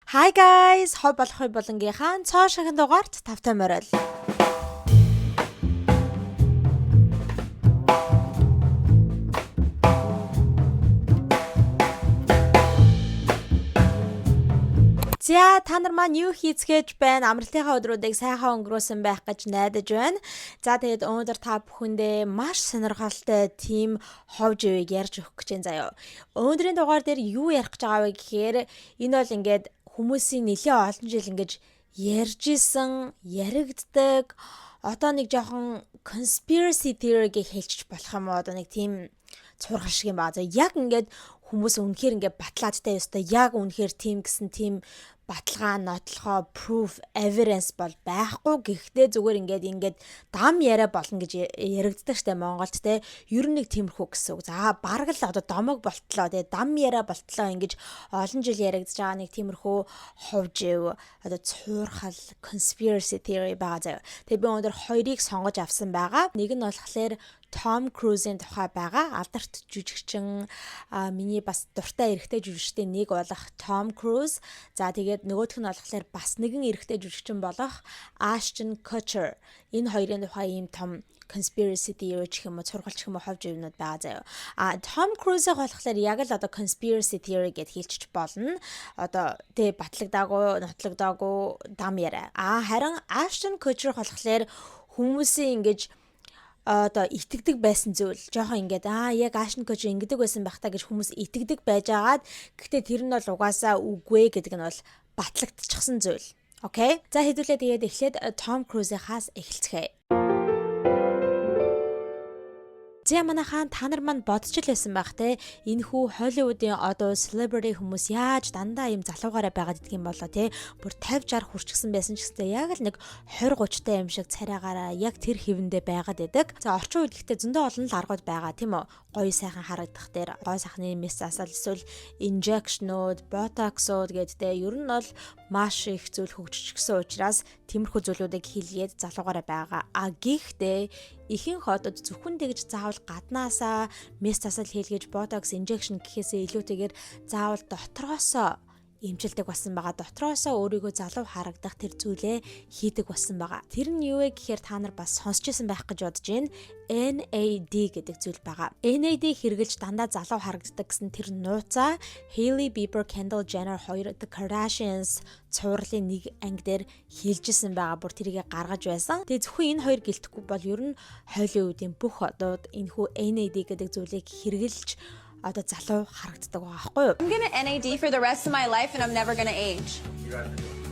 Hi guys, хой болохыг болонгийнхаа цоо шахын дугаарт тавтай морил. За та нар маань юу хийцгээж байна? Амралтынхаа өдрүүдийг сайхан өнгөрөөсөн байх гэж найдаж байна. За тэгээд өнөөдөр та бүхэндээ маш сонирхолтой тим ховж ивийг ярьж өгөх гэж байна заяа. Өнөөдрийн дугаар дээр юу ярих гэж байгаа вэ гэхээр энэ бол ингээд хүмүүсийн нэлээд олон жил ингэж ярьж исэн, яригддаг одоо нэг жоохон conspiracy theory-г хэлчих болох юм уу? Одоо нэг тийм цурхал шиг юм баа. За яг ингээд хүмүүс үнэхээр ингээд батлаадтай ёстой. Яг үнэхээр тийм гэсэн тийм баталгаа, нотлохоо, proof, evidence бол байхгүй. Гэхдээ зүгээр ингээд дам яриа болно гэж яригддаг штэ Монголд те. Ер нь нэг тиймэрхүү гэсэн үг. За бараг л одоо домог болтлоо те. Дам яриа болтлоо ингэж олон жил яригдж байгаа нэг тиймэрхүү ховжив одоо цуурхал conspiracy theory байгаа заяа. Тэгээ би өнөөдөр хоёрыг сонгож авсан байгаа. Нэг нь болохоор Tom Cruise-ийн тухай байгаа. Алдарт жүжигчин миний бас дуртай эрэгтэй жүжигчдийн нэг болох Tom Cruise. За тэгээд нөгөөх нь болохоор бас нэгэн эрэгтэй жүжигчин болох Ashton Kutcher. Энэ хоёрын тухай ийм том conspiracy theory гэх юм уу, цургалч гэх юм уу ховж ивнүүд байгаа заяа. Tom Cruise-ыг болохоор яг л одоо conspiracy theory гэд хэлчих болно. Одоо тэ батлагдаагүй, нотлогдоогүй дам яриа. Харин Ashton Kutcher болохоор хүмүүсийн ингэж одоо итгэдэг байсан зүйл жоохон ингээд яг Ashton Kutcher ингэдэг байсан байх та гэж хүмүүс итгэдэг байжгаад гэхдээ тэр нь бол угаасаа үгүй гэдэг нь бол батлагдчихсан зүйл. Окей. За хэдүүлээ тэгээд эхлээд Tom Cruise-ийнхаас эхэлцгээе. За манайхаа та нар маань бодч л байсан байх те энэ хүү Холливуудын одоо celebrity хүмүүс яаж дандаа ийм залуугаараа байгаад идэх юм болоо те бүр 50 60 хүрчсэн байсан ч гэсэн яг л нэг 20 30 та юм шиг царайгаараа яг тэр хэвэндээ байгаад идэг. За орчин үед гэхдээ зөндөө олон л аргууд байгаа тийм үү гоё сайхан харагдах дээр гоё сайхны мэс асал эсвэл injection-ууд, botox-ууд гэдтэй ер нь бол маш их зүйл хөгжчихсөн учраас тиймэрхүү зүйлүүдийг хийлгээд залуугаараа байгаа. Гэхдээ ихэнх хотод зөвхөн тэгж заавал гаднаасаа мэс засал хийлгэж botox injection гэхээсээ илүүтэйгээр заавал дотроосоо эмчилдэг болсон байгаа. Дотроосоо өөрийгөө залуу харагдах тэр зүйлээ хийдэг болсон байгаа. Тэр нь юу вэ гэхээр та нар бас сонсч ирсэн байх гэж бодож байна. NAD гэдэг зүйл байгаа. NAD хэрглэж дандаа залуу харагддаг гэсэн тэр нууцаа Hailey Bieber, Kendall Jenner хоёр The Kardashians цувралын нэг анги дээр хийлжсэн байгаа. Бүр тэрийг гаргаж байсан. Тэгээ зөвхөн энэ хоёр гэлтэхгүй бол ер нь Hollywood-ийн бүх одууд энэхүү NAD гэдэг зүйлийг хэрглэж одоо залуу харагддаг байгаа байхгүй юу? I'm gonna NAD for the rest of my life and I'm never gonna age.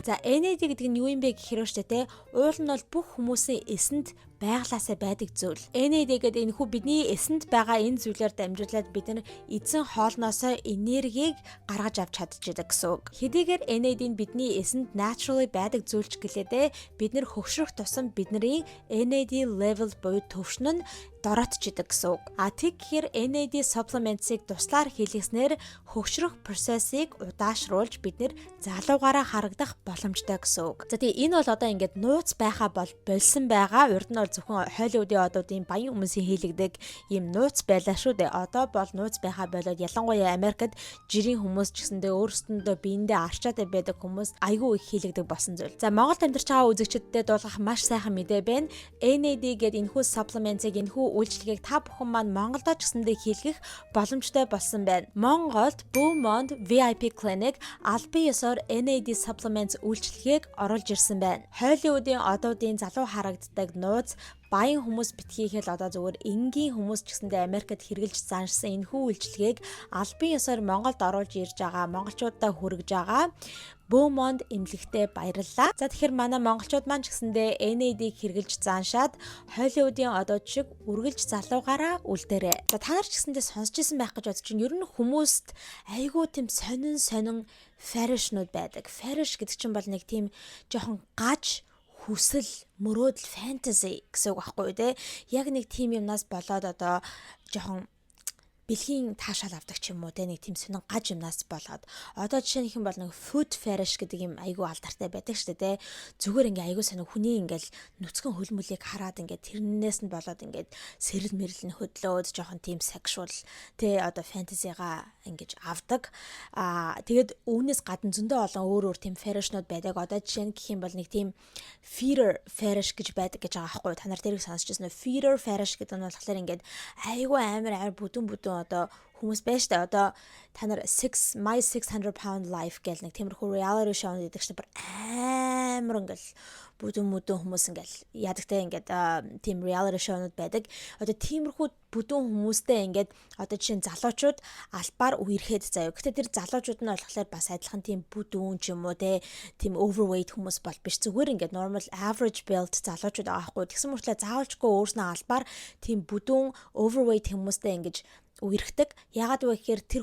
За NAD гэдэг нь юу юм бэ гэхээр штэ те уул нь бол бүх хүмүүсийн эсэнд байглаасаа байдаг зүйл. NAD гэдэг энэ хүү бидний эсэнд байгаа энэ зүйлээр дамжуулаад бид нар эзэн хоолноосоо энергийг гаргаж авч чадчихдаг гэсэн үг. Хэдийгээр NAD нь бидний эсэнд naturally байдаг зүйлч гэлээдээ бид нар хөгшрөх тусам бидний NAD level буюу төвшин нь дороотчихдаг гэсэн үг. Тэгэхээр NAD supplements-ыг туслаар хийлгэснээр хөгшрөх процессыг удаашруулж бид нэр залуугаараа харагдах боломжтой гэсэн үг. За тэгээ энэ бол одоо ингээд нууц байхаа бол болсон байгаа. Урд нь бол зөвхөн Холливуудын одуудын баян хүмүүсийн хийлэгдэг ийм нууц байлаа шүү дээ. Одоо бол нууц байхаа болоод ялангуяа Америкт жирийн хүмүүс ч гэсэндээ өөрсдөндөө биендээ арчаатай байдаг хүмүүс айгүй их хийлэгдэг болсон зүйл. За Монголд амьдарч байгаа үзэгчдэд дуулгах маш сайхан мэдээ байна. NAD гэдэг энэхүү supplements-ыг энэхүү үйлчлэгийг та бүхэн маань Монголдо ч гэсэндээ хийлгэх боломжтой болсон байна. Монголд Beaumont VIP Clinic албан ёсоор NAD supplements үйлчлэгийг оруулж ирсэн байна. Холливуудын одуудын залуу харагддаг нууц баян хүмүүс битгийхэл одоо зүгээр энгийн хүмүүс ч гэсэндээ Америкт хэрэгжилж заншсан энэхүү үйлчлэгийг албан ёсоор Монголд оруулж ирж байгаа монголчуудаа хүргэж байгаа. Beaumont эмнэлэгтээ баярлалаа. За тэгэхээр манай монголчууд маань ч гэсэндээ NAD-ийг хэрэгжилж заншаад Холливуудын одууд шиг үргэлж залуугаараа үлдээрээ. За та нар ч гэсэндээ сонсч ирсэн байх гэж бодож чинь ер нь хүмүүст айгүй тийм сонин фаришнууд байдаг. Фариш гэдэг чинь бол нэг тийм жоохон гаж хүсэл, мөрөөдөл, фэнтези гэсэн үг байхгүй юу те. Яг нэг тийм юмнаас болоод одоо жоохон бэлгийн таашаал авдаг ч юм уу те нэг тийм сонин гаж юмнаас болоод одоо жишээ нь их юм бол нэг food fetish гэдэг юм айгүй алдартай байдаг шүү дээ те зүгээр ингээ айгүй сонин хүний ингээл нүцгэн хөлмөлийг хараад ингээ тэрнээс нь болоод ингээ сэрэл мэрэл нь хөдлөөд жоохон тийм sexual те одоо фэнтезига ингэж авдаг тэгээд үүнээс гадна зөндөө олон өөр тийм fetishнууд байдаг одоо жишээ нь гэх юм бол нэг тийм feeder fetish гэж байдаг гэж байгаа байхгүй та нар тэрийг сонсчихсон уу feeder fetish гэдэг нь болохоор ингээ айгүй амар бүдүүн одоо хүмүүс байж та одоо та нар my 600 pound life гэл нэг тиймэрхүү reality show гэдэг чинь бүр амар ингээл бүдүүн хүмүүс ингээл ядагтай ингээд тийм reality show-нууд байдаг. Одоо тиймэрхүү бүдүүн хүмүүстэй ингээд одоо жишээ нь залуучууд албаар үерхэд заяа. Гэхдээ тэр залуучууд нь болохоор бас адилхан тийм бүдүүн ч юм уу те тийм overweight хүмүүс бол биш. Зүгээр ингээд normal average build залуучууд байгаа хгүй. Тэгсэн мөртлөө заавалчгүй өөрснөө албаар тийм бүдүүн overweight хүмүүстэй ингэж үерхдэг. Ягаад вэ гэхээр тэр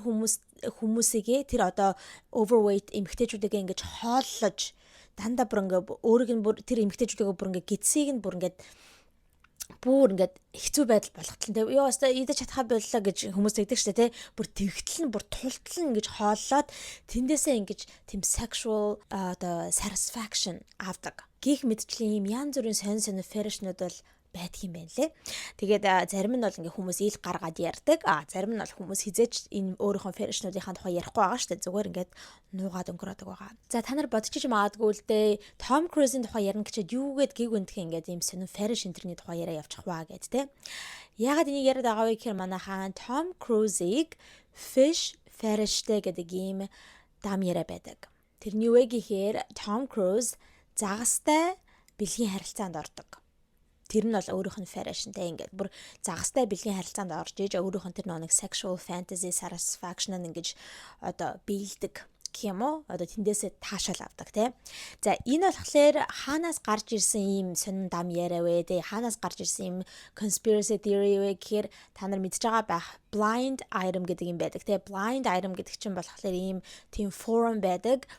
хүмүүсийгээ тэр одоо overweight эмэгтэйчүүдээ ингэж хооллож дандаа бүр ингээ өөрийг нь бүр тэр эмэгтэйчүүдээ бүр ингээ гидсийг нь бүр ингээ хэцүү байдал болготлон те ёо өстой идэж чадхаа боллоо гэж хүмүүс тэгдэг штэ те бүр тэгтэл нь бүр тултал нь ингэж хооллоод тэндээсээ ингэж тийм sexual одоо satisfaction авдаг. Гих мэдчлэн юм янз бүрийн сонин fetishнууд бол байдаг юм байна лээ. Тэгээд зарим нь бол ингээ хүмүүс ил гаргаад ярьдаг. Зарим нь бол хүмүүс хизээч энэ өөрийнхөө фетишнуудынхаа тухай ярихгүй байгаа шүү дээ. Зүгээр ингээд нуугаад өнгөрөөдөг байгаа. За та нар бодчих магадгүй л дээ. Том Cruise-ийн тухай ярих гэчихэд юугээд гиг үндх ингээд ийм сонин фетиш интерний тухай яриа явчих баа гэд тэ. Ягаад энийг яриад байгаа вэ гэхээр манайхаа Tom Cruise-ийг fish fetishтэй гэдэг ийм дам яриа байдаг. Тэрний юу вэ гэхээр Tom Cruise загастай бэлгийн харилцаанд ордог. Тэр нь бол өөрийнх нь fetish-нтэй ингээд бүр загастай бэлгийн харилцаанд орж иж өөрийнх нь тэр нэг sexual fantasy satisfaction ингэж одоо биелдэг гэх юм уу одоо тэндээсээ таашаал авдаг тий. За энэ болохоор хаанаас гарч ирсэн ийм сонин дам яриа вэ тий хаанаас гарч ирсэн ийм conspiracy theory вэ гэхээр та нар мэдж байгаа байх blind item гэдэг юм байдаг тий. Blind item гэдэг чинь болохоор ийм тийм forum байдаг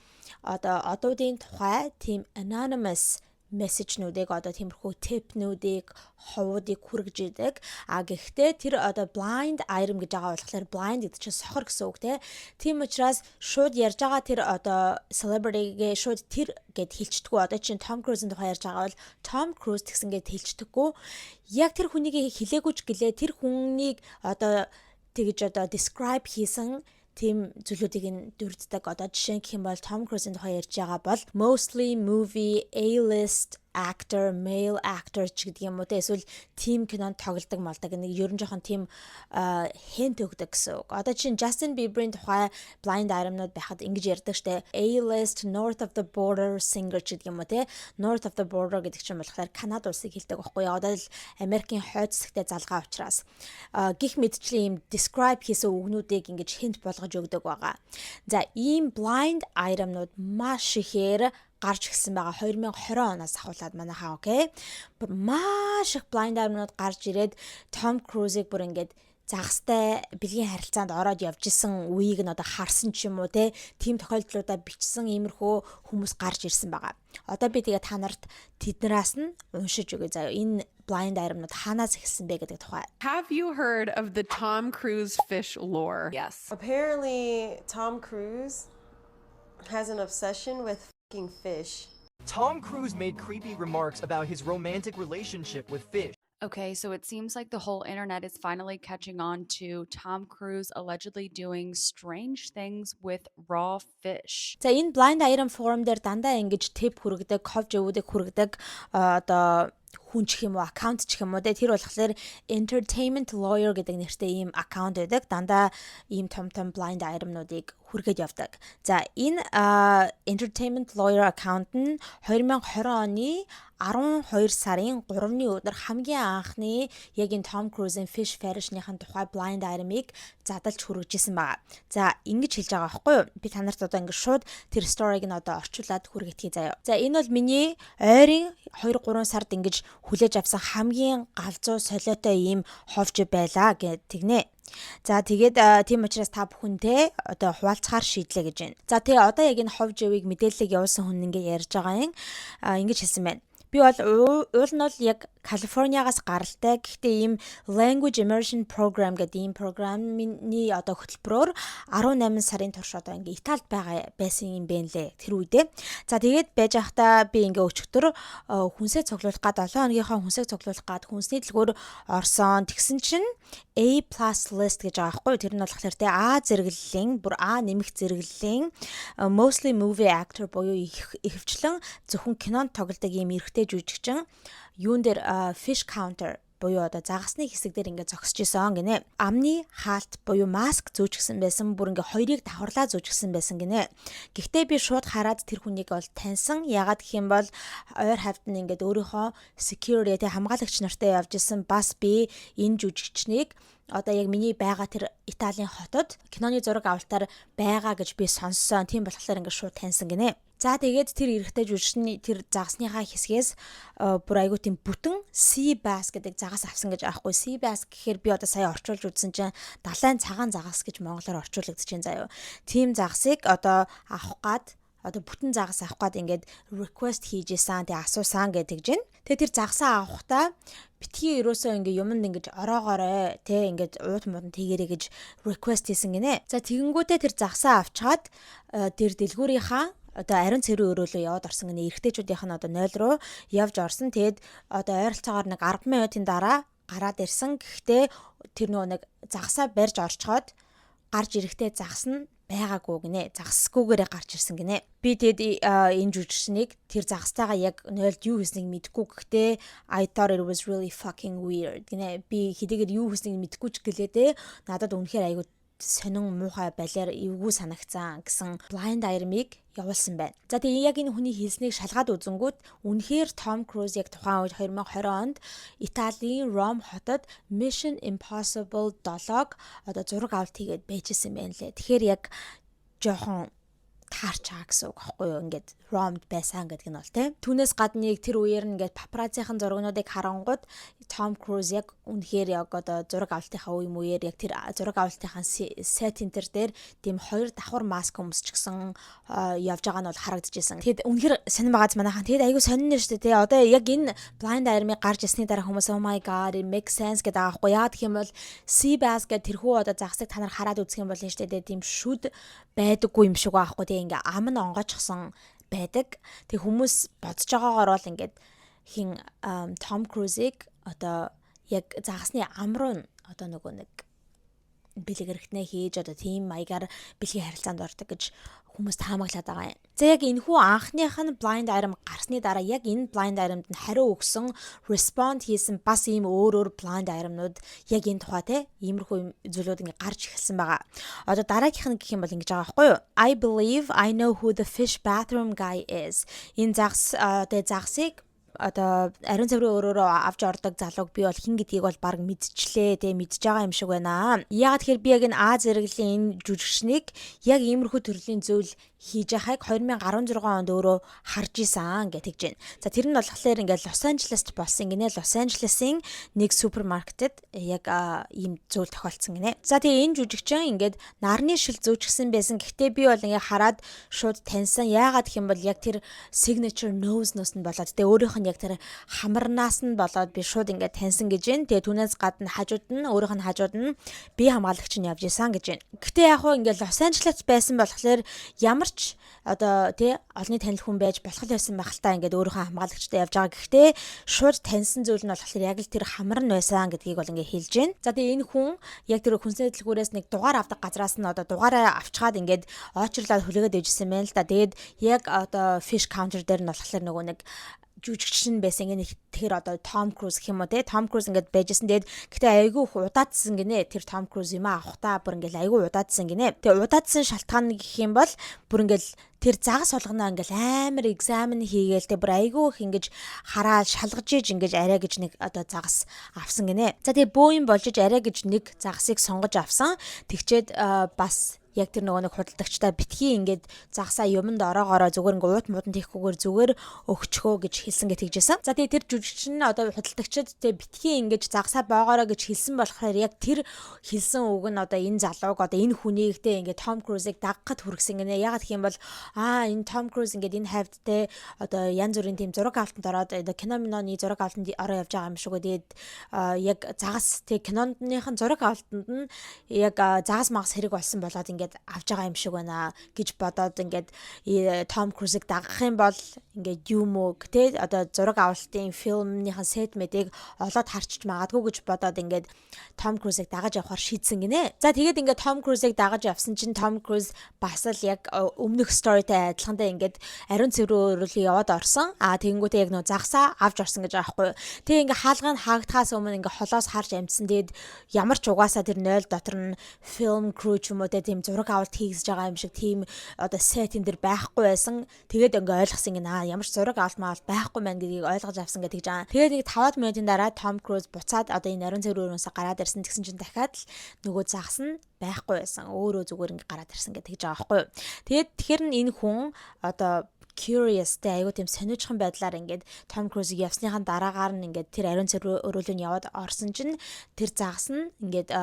одоо одуудын тухай тийм anonymous мессежнүүдийг одоо тиймэрхүү типнүүдийг ховуудыг хүргэж идэг. Гэхдээ тэр одоо blind item гэж байгаа болохоор blind гэдэг чинь сохор гэсэн үг тийм учраас шууд ярьж байгаа тэр одоо celebrity-гээ шууд тэр гэд хэлчихдэггүй. Одоо чинь Tom Cruise-ийн тухай ярьж байгаа бол Tom Cruise гэсэн гэд хэлчихдэггүй. Яг тэр хүнийг хэлээгүйч гэлээ тэр хүнийг одоо тэгж одоо describe хийсэн тийм зүйлүүдийг нь дүрддэг. Одоо жишээ гэх юм бол Tom Cruise-ийн тухай ярьж байгаа бол mostly movie A-list actor, male actor ч гэдэг юм уу те эсвэл team кинонд тоглодог малдаг нэг ерөн жоохон team хинт өгдөг гэсэн үг. Одоо чинь Justin Bieber-ийн тухай blind item-нууд байхад ингэж ярьдаг штэ A-list north of the border singer ч гэдэг юм уу те north of the border гэдэг чинь болохоор Канада улсыг хэлдэг байхгүй юу. Одоо л Америкийн хойд хэсэгтээ залгаа учраас гих мэдчлэн юм describe хийсэн үгнүүдийг ингэж хинт болгож өгдөг байгаа. За ийм blind item-нууд маш ихээр гарч ирсэн байгаа 2020 оноос ахуулаад манайхаа окей. Бүр маш их blind item-нууд гарч ирээд Tom Cruise-ыг бүр ингээд загастай бэлгийн харилцаанд ороод явж исэн үеийг нь одоо харсан ч юм уу тийм тохиолдлуудаа бичсэн иймэрхүү хүмүүс гарч ирсэн байгаа. Одоо би тэгээ та нарт тэднээс нь уншиж өгье заяа. Энэ blind item-нууд хаанаас эхэлсэн бэ гэдэг тухай. Have you heard of the Tom Cruise fish lore? Yes. Apparently, Tom Cruise has an obsession with fucking fish. Tom Cruise made creepy remarks about his romantic relationship with fish. Okay, so it seems like the whole internet is finally catching on to Tom Cruise allegedly doing strange things with raw fish. За энэ blind item forum дээр дандаа ингэж tip хүргэдэг, ховж өвөдөг хүргэдэг одоо хүн ч юм уу аккаунт ч юм уу тэр болохоор entertainment lawyer гэдэг нэртэй ийм аккаунт байдаг. Дандаа ийм том blind item-нуудыг хүргээд явдаг. За энэ entertainment lawyer аккаунт нь 2020 оны 12 сарын 3-ны өдөр хамгийн анхны яг энэ Tom Cruise-ийн fish fetish-ийн тухай blind item-ыг задалж хүргэжсэн байгаа. За ингэж хэлж байгаа байхгүй юу? Би та нарт одоо ингэ шууд тэр story-г нь одоо орчуулад хүргэтгэе заяа. За энэ бол миний ойрын 2-3 сард ингэж хүлээж авсан хамгийн галзуу солиотой ийм ховж байлаа тэгнэ. За тэгээд тийм учраас та бүхэнтэй одоо хуваалцахаар шийдлээ гэж байна. За тэгээ одоо яг энэ ховж өвийг мэдээллийг явуулсан хүн ингэ ярьж байгаа юм. Ингэж хэлсэн байна. Би бол уул нь бол яг Калифорниагаас гаралтай. Гэхдээ ийм Language Immersion Program гэдэг ийм програмны одоо хөтөлбөрөөр 18 сарын турш одоо ингээ Италид байсан юм бэ нэлээ тэр үедээ. За тэгээд байж байхдаа би ингээ өчигдөр хүнсээ цуглуулах гад 7 хоногийнхаа хүнсээ цуглуулах гад хүнсний дэлгүүр орсон. Тэгсэн чинь A+ list гэж байгаа байхгүй. Тэр нь болохоор тэ А зэрэглэлийн бүр А нэмэх зэрэглэлийн mostly movie actor буюу ихэвчлэн зөвхөн кинонд тоглодог ийм эрэгтэй жүжигчин юун дээр fish counter буюу одоо загасны хэсэг дээр ингээд зогсож исэн гинэ. Амны хаалт буюу маск зүүжгсэн байсан. Бүр ингээ хоёрыг давхарлаа зүүжгсэн байсан гинэ. Гэхдээ би шууд хараад тэр хүнийг бол таньсан. Ягаад гэх юм бол ойр хавьд нь ингээд өөрийнхөө security хамгаалагч нартай явж исэн. Бас би энэ жүжигчнийг одоо яг миний байгаа тэр Италийн хотод киноны зураг авалтаар байгаа гэж би сонссон. Тийм болохоор ингээд шууд таньсан гинэ. За тэгээд тэр эрэгтэй жүжигчний тэр загасныхаа хэсгээс бүр айгуу тийм бүтэн sea bass гэдэг загас авсан гэж аахгүй. Sea bass гэхээр би одоо сая орчуулж үзсэн чинь далайн цагаан загас гэж монголоор орчуулагдаж байна заяа. Тийм загасыг одоо авах гад одоо бүтэн загас авах гад ингээд request хийжсэн. Тэгээ асуусан гэдэг чинь. Тэгээ тэр загасаа авахдаа битгий ерөөсөө ингээ юмд ингэж ороогоорой те ингээд ууд мууд тэгэрэй гэж request хийсэн гинэ. За тэгэнгүүтээ тэр загасаа авчаад тэр дэлгүүрийнхаа одоо ариун цэрэг өрөөлөө яваад орсон гэнэ. Эрэгтэйчүүдийнх нь одоо 0 руу явж орсон. Тэгэд одоо ойролцоогоор нэг 10 минутын дараа гараад ирсэн. Гэхдээ тэр нөгөө нэг загасаа барьж орчхоод гарч ирэхдээ загас нь байгаагүй гинэ. Загасгүйгээрээ гарч ирсэн гинэ. Би тэгэд энэ жүжигчнийг тэр загастайгаа яг 0-д юу хийснийг мэдэхгүй. Гэхдээ I thought it was really fucking weird гинэ. Би хэдийгээр юу хийснийг мэдэхгүй ч гэлээдээ надад үнэхээр айгүй сонин муухай балиар эвгүй санагцсан гэсэн blind item-ыг явуулсан байна. За тэгээ яг энэ хүний хэлснийг шалгаад үзэнгүүт үнэхээр Том Круз яг тухайн үед 2020 онд Италийн Ром хотод Mission Impossible 7-г одоо зураг авалт хийгээд байжсэн байна лээ. Тэгэхээр яг жоохон таарчаа гэсэн үг байхгүй юу? Ингээд Ромд байсан гэдэг нь бол тийм. Түүнээс гадна тэр үеэр ингээд папараццийн зургуудыг харангууд Том Круз яг үнэхээр яг одоо зураг авалтынхаа үе мууээр яг тэр зураг авалтынхаа сет энтер дээр тийм хоёр давхар маск өмсчихсэн явж байгаа нь бол харагдчихсэн. Тэгэд үнэхээр сонир байгааз манайхан тэгэд айгүй сонир шүү дээ. Одоо яг энэ blind item-ыг гарч ирсний дараа хүмүүс oh my god it makes sense гэдэг аахгүй яа гэх юм бол sea bass гэдэг тэрхүү одоо загсыг та нар хараад үзэх юм бол нь шүү дээ. Тийм шүд байдаггүй юм шиг аахгүй тийм ингээ ам нь онгоочсон байдаг. Тэг хүмүүс бодож байгаагаар бол ингээд хин Том Крузыг одоо яг загасны ам руу одоо нөгөө нэг бэлэг хэрэгтнээ хийж одоо тийм маягаар бэлгийн харилцаанд ордог гэж хүмүүс таамаглаад байгаа юм. За яг энэ хүү анхных нь blind item гарсны дараа яг энэ blind item-д нь хариу өгсөн respond хийсэн бас ийм өөр blind item-нууд яг энэ тухай те иймэрхүү зүйлүүд ингээ гарч эхэлсэн байгаа. Одоо дараагийнх нь гэх юм бол ингэж байгаа байхгүй юу? I believe I know who the fish bathroom guy is. Энэ загсыг одоо ариун цэврийн өрөөрөө авч ордог залууг би бол хин гэдгийг бол баг мэдчихлээ те мэдж байгаа юм шиг байна. Яагаад тэгэхээр би яг энэ А зэрэглэлийн энэ жүжигчнийг яг иймэрхүү төрлийн зүйл хийж байхайг 2016 онд өөрөө харж исэн гэж тэгж байна. За тэр нь болохоор ингээд Лос Анжелест болсон гинэ. Лос Анжелесын нэг супермаркетед яг ийм зүйл тохиолдсон гинэ. За тэгээ энэ жүжигчин ингээд нарны шил зүүжгсэн байсан. Гэхдээ би бол ингээд хараад шууд таньсан. Яагаад гэх юм бол яг тэр signature nose-ноос нь болоод тэгээ өөрийнх нь яг тэр хамарнаас нь болоод би шууд ингээд таньсан гэж байна. Тэгээ түүнээс гадна хажууд нь өөрийнх нь хажууд нь би хамгаалагч нь явж исэн гэж байна. Гэхдээ яг хөө ингээд Лос Анжелест байсан болохоор ямар одоо тий олонний танил хүн байж болох байсан байх л та ингээд өөрийнхөө хамгаалагчтай явж байгаа. Гэхдээ шууд таньсан зүйл нь болохоор яг л тэр хамар нь байсан гэдгийг бол ингээд хэлж байна. За тэгээ энэ хүн яг тэр хүнсний дэлгүүрээс нэг дугаар авдаг газраас нь одоо дугаараа авчгаад ингээд очрлаад хүлээгээд дэвжсэн байна л та. Тэгээд яг одоо fish counter дээр нь болохоор нөгөө нэг жүжигчин байсан гэнэ. Тэгэхээр одоо Том Круз гэх юм уу те Том Круз ингээд байжсэн. Тэгээд гэтээ айгүй удаадсан гинэ. Тэр Том Круз юм авахтаа бүр ингээд айгүй удаадсан гинэ. Тэгээд удаадсан шалтгаан гэх юм бол бүр ингээд тэр загас болгоно ингээд амар examine хийгээл те бүр айгүй их ингээд хараад шалгаж иж ингээд арай гэж нэг одоо загас авсан гинэ. За тэгээд бөөм болж иж арай гэж нэг загасыг сонгож авсан. Тэгчээд бас яг тэр нөгөө нэг худалдагчтай битгий ингээд загсаа юмд ороогоороо зүгээр ингээд уут муудан тийхгүйгээр зүгээр өгчхөө гэж хэлсэн гэж тэгжсэн. За тэгээ тэр жүжигчин одоо худалдагчид тэгээ битгий ингээд загсаа боогоороо гэж хэлсэн болохоор яг тэр хэлсэн үг нь одоо энэ залууг одоо энэ хүнийг тэ ингээд Том Крузыг дагахад хүргэсэн гинэ. Ягаад гэх юм бол энэ Том Круз ингээд энэ хавьд тэ одоо янз бүрийн тийм зураг авалтанд ороод кино миноны зураг авалтанд ороо явж байгаа юм шиг. Тэгээд яг загас тэ киноныхын зураг авалтанд нь яг загас магас хэрэг болсон болоод ингээд авж байгаа юм шиг байна гэж бодоод ингээд Том Крузыг дагах юм бол ингээд юм уу тэ одоо зураг авалтын фильмнийхэн сет мэдийг олоод харчиж магадгүй гэж бодоод ингээд Том Крузыг дагаж явахаар шийдсэн гинэ. За тэгээд ингээд Том Крузыг дагаж явсан чинь Том Круз бас л яг өмнөх сторитой адилхандаа ингээд ариун цэвэр рүү яваад орсон. Тэгэнгүүтээ яг нөө загсаа авч орсон гэж байгаа байхгүй. Тэгээ ингээд хаалгыг хаагдахаас өмнө ингээд холоос харж амжсан. Тэгээд ямар ч угаасаа тэр 0 дотор нь film crew ч юм уу тийм зураг авалт хийгсэж байгаа юм шиг тийм одоо сет энэ дэр байхгүй байсан. Тэгээд ингээд ойлгосон гинэ. Ямар ч зураг авалт маавал байхгүй маань гэдгийг ойлгож авсан гэж тэгж байгаа. Тэгээд нэг 5 минутын дараа Том Круз буцаад одоо энэ ариун цэвэр рүүээс гараад ирсэн. Тэгсэн чинь дахиад л нөгөө загас нь байхгүй байсан. Өөрөө зүгээр ингээд гараад ирсэн гэж тэгж байгаа байхгүй. Тэгээд тэгэхээр энэ хүн одоо curious тэ айгуу тийм сонирхсан байдлаар ингээд Том Крузыг явсныхан дараагаар нь ингээд тэр ариун цэвэр өрөөлөнд яваад орсон чинь тэр загас нь ингээд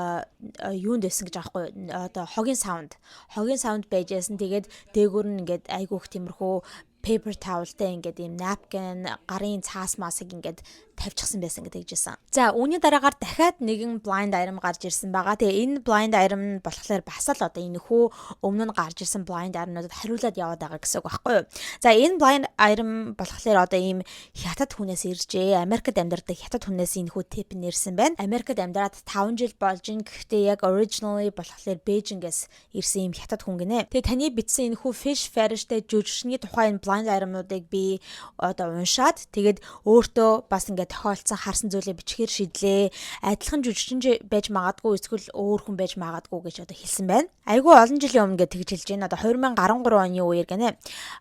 юунд байсан гэж аахгүй одоо хогийн саунд байжсэн. Тэгээд дээгүүр нь ингээд айгуух тиймэрхүү paper towelтэй ингээд ийм napkin гарын цаас масыг ингээд тавьчихсан байсан гэдэг жисэн. За үүний дараагаар дахиад нэгэн blind item гарч ирсэн байгаа. Тэгээ энэ blind item нь болохоор бас л одоо энэ хүү өмнө нь гарч ирсэн blind item-нуудад хариулаад яваад байгаа гэсэн үг байхгүй юу? За энэ blind item болохоор одоо ийм хятад хүнээс иржээ. Америкт амьдардаг хятад хүнээс энэ хүү тип нэрсэн байна. Америкт амьдраад 5 жил болж ин гэхдээ яг originally болохоор Бээжингээс ирсэн ийм хятад хүн гинэ. Тэгээ таны бичсэн энэ хүү fish fetish-тэй жүжигчний тухай энэ blind item-нуудыг би одоо уншаад тэгээд өөртөө бас ингээд тохиолдсон харсан зүйлээ бичгээр шийдлээ. Адилхан жүжигчин байж магадгүй эсвэл өөр хүн байж магадгүй гэж одоо хэлсэн байна. Айгүй олон жилийн өмнө гэж тэгж хэлж байна. Одоо 2013 оны үеэр гэнэ.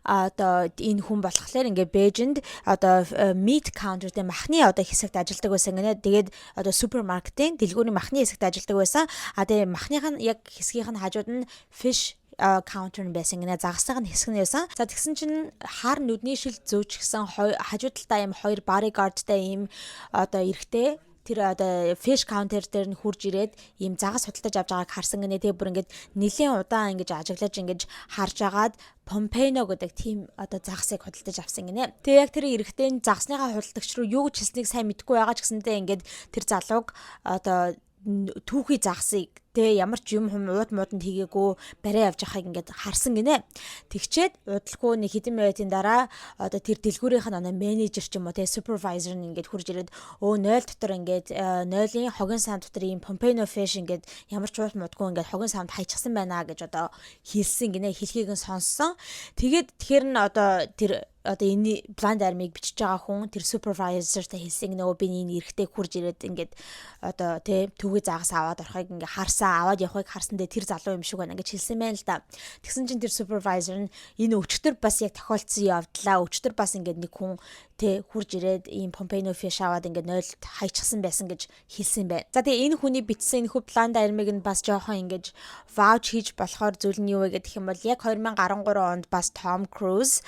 Одоо энэ хүн болохоор ингээд Бээжинд одоо meat counter-тэй махны одоо хэсэгт ажилладаг байсан гэнэ. Тэгээд одоо супермаркетын дэлгүүрийн махны хэсэгт ажилладаг байсан. Тэгээд махных нь яг хэсгийнх нь хажууд нь fish counter байсан гинэ загасны хэсэг нь байсан. За тэгсэн чинь хар нүдний шил зөөчихсөн хажуу талдаа ийм хоёр bodyguardтай ийм одоо эрэгтэй тэр одоо fish counter дээр нь хурж ирээд ийм загас худалдаж авч байгааг харсан гинэ. Тэгээ бүр ингээд нэлийн удаан ингэж ажиглаж ингэж харж агаад Pompano гэдэг тийм одоо загасыг худалдаж авсан гинэ. Тэгээ яг тэр эрэгтэй загасныхаа худалдагч руу юу гэж хэлснийг сайн мэдэхгүй байгаа ч гэсэндээ ингээд тэр залууг одоо түүхий загсыг тэ ямар ч юм уут мууданд хийгээгүй барай явж байгааг ингээд харсан гинэ. Тэгчээд удалгүй нэг хэдэн минутын дараа одоо тэр дэлгүүрийнх нь менежер ч юм уу тэ супервайзер нь ингээд хурж ирээд 0 дотор ингээд 0-ийн хогийн санд дотор ийм Pompano fish ингээд ямар ч уут муудгүй ингээд хогийн санд хайчихсан байна гэж одоо хэлсэн гинэ. Хэлхийг нь сонссон. Тэгээд тэгэхээр нь одоо тэр одоо энэ blind item-ыг бичиж байгаа хүн тэр супервайзертай хэлсэн нөгөө би энэ эрэхтэй хурж ирээд ингээд одоо тэ түүхий загас аваад орохыг ингээд харсан аваад явахыг харсан дээр тэр залуу юм шиг байна гэж хэлсэн байна л да. Тэгсэн чинь тэр супервайзер нь энэ өчтөр бас яг тохиолдсон явдлаа. Өчтөр бас ингээд нэг хүн тэ хурж ирээд ийм Pompano fish аваад ингээд 0-д хайчихсан байсан гэж хэлсэн байна. За тэгээ энэ хүний бичсэн энэ хүү blind item-ыг нь бас жоохон ингээд vouch хийж болохоор зүйл нь юу вэ гэх юм бол яг 2013 онд бас Tom Cruise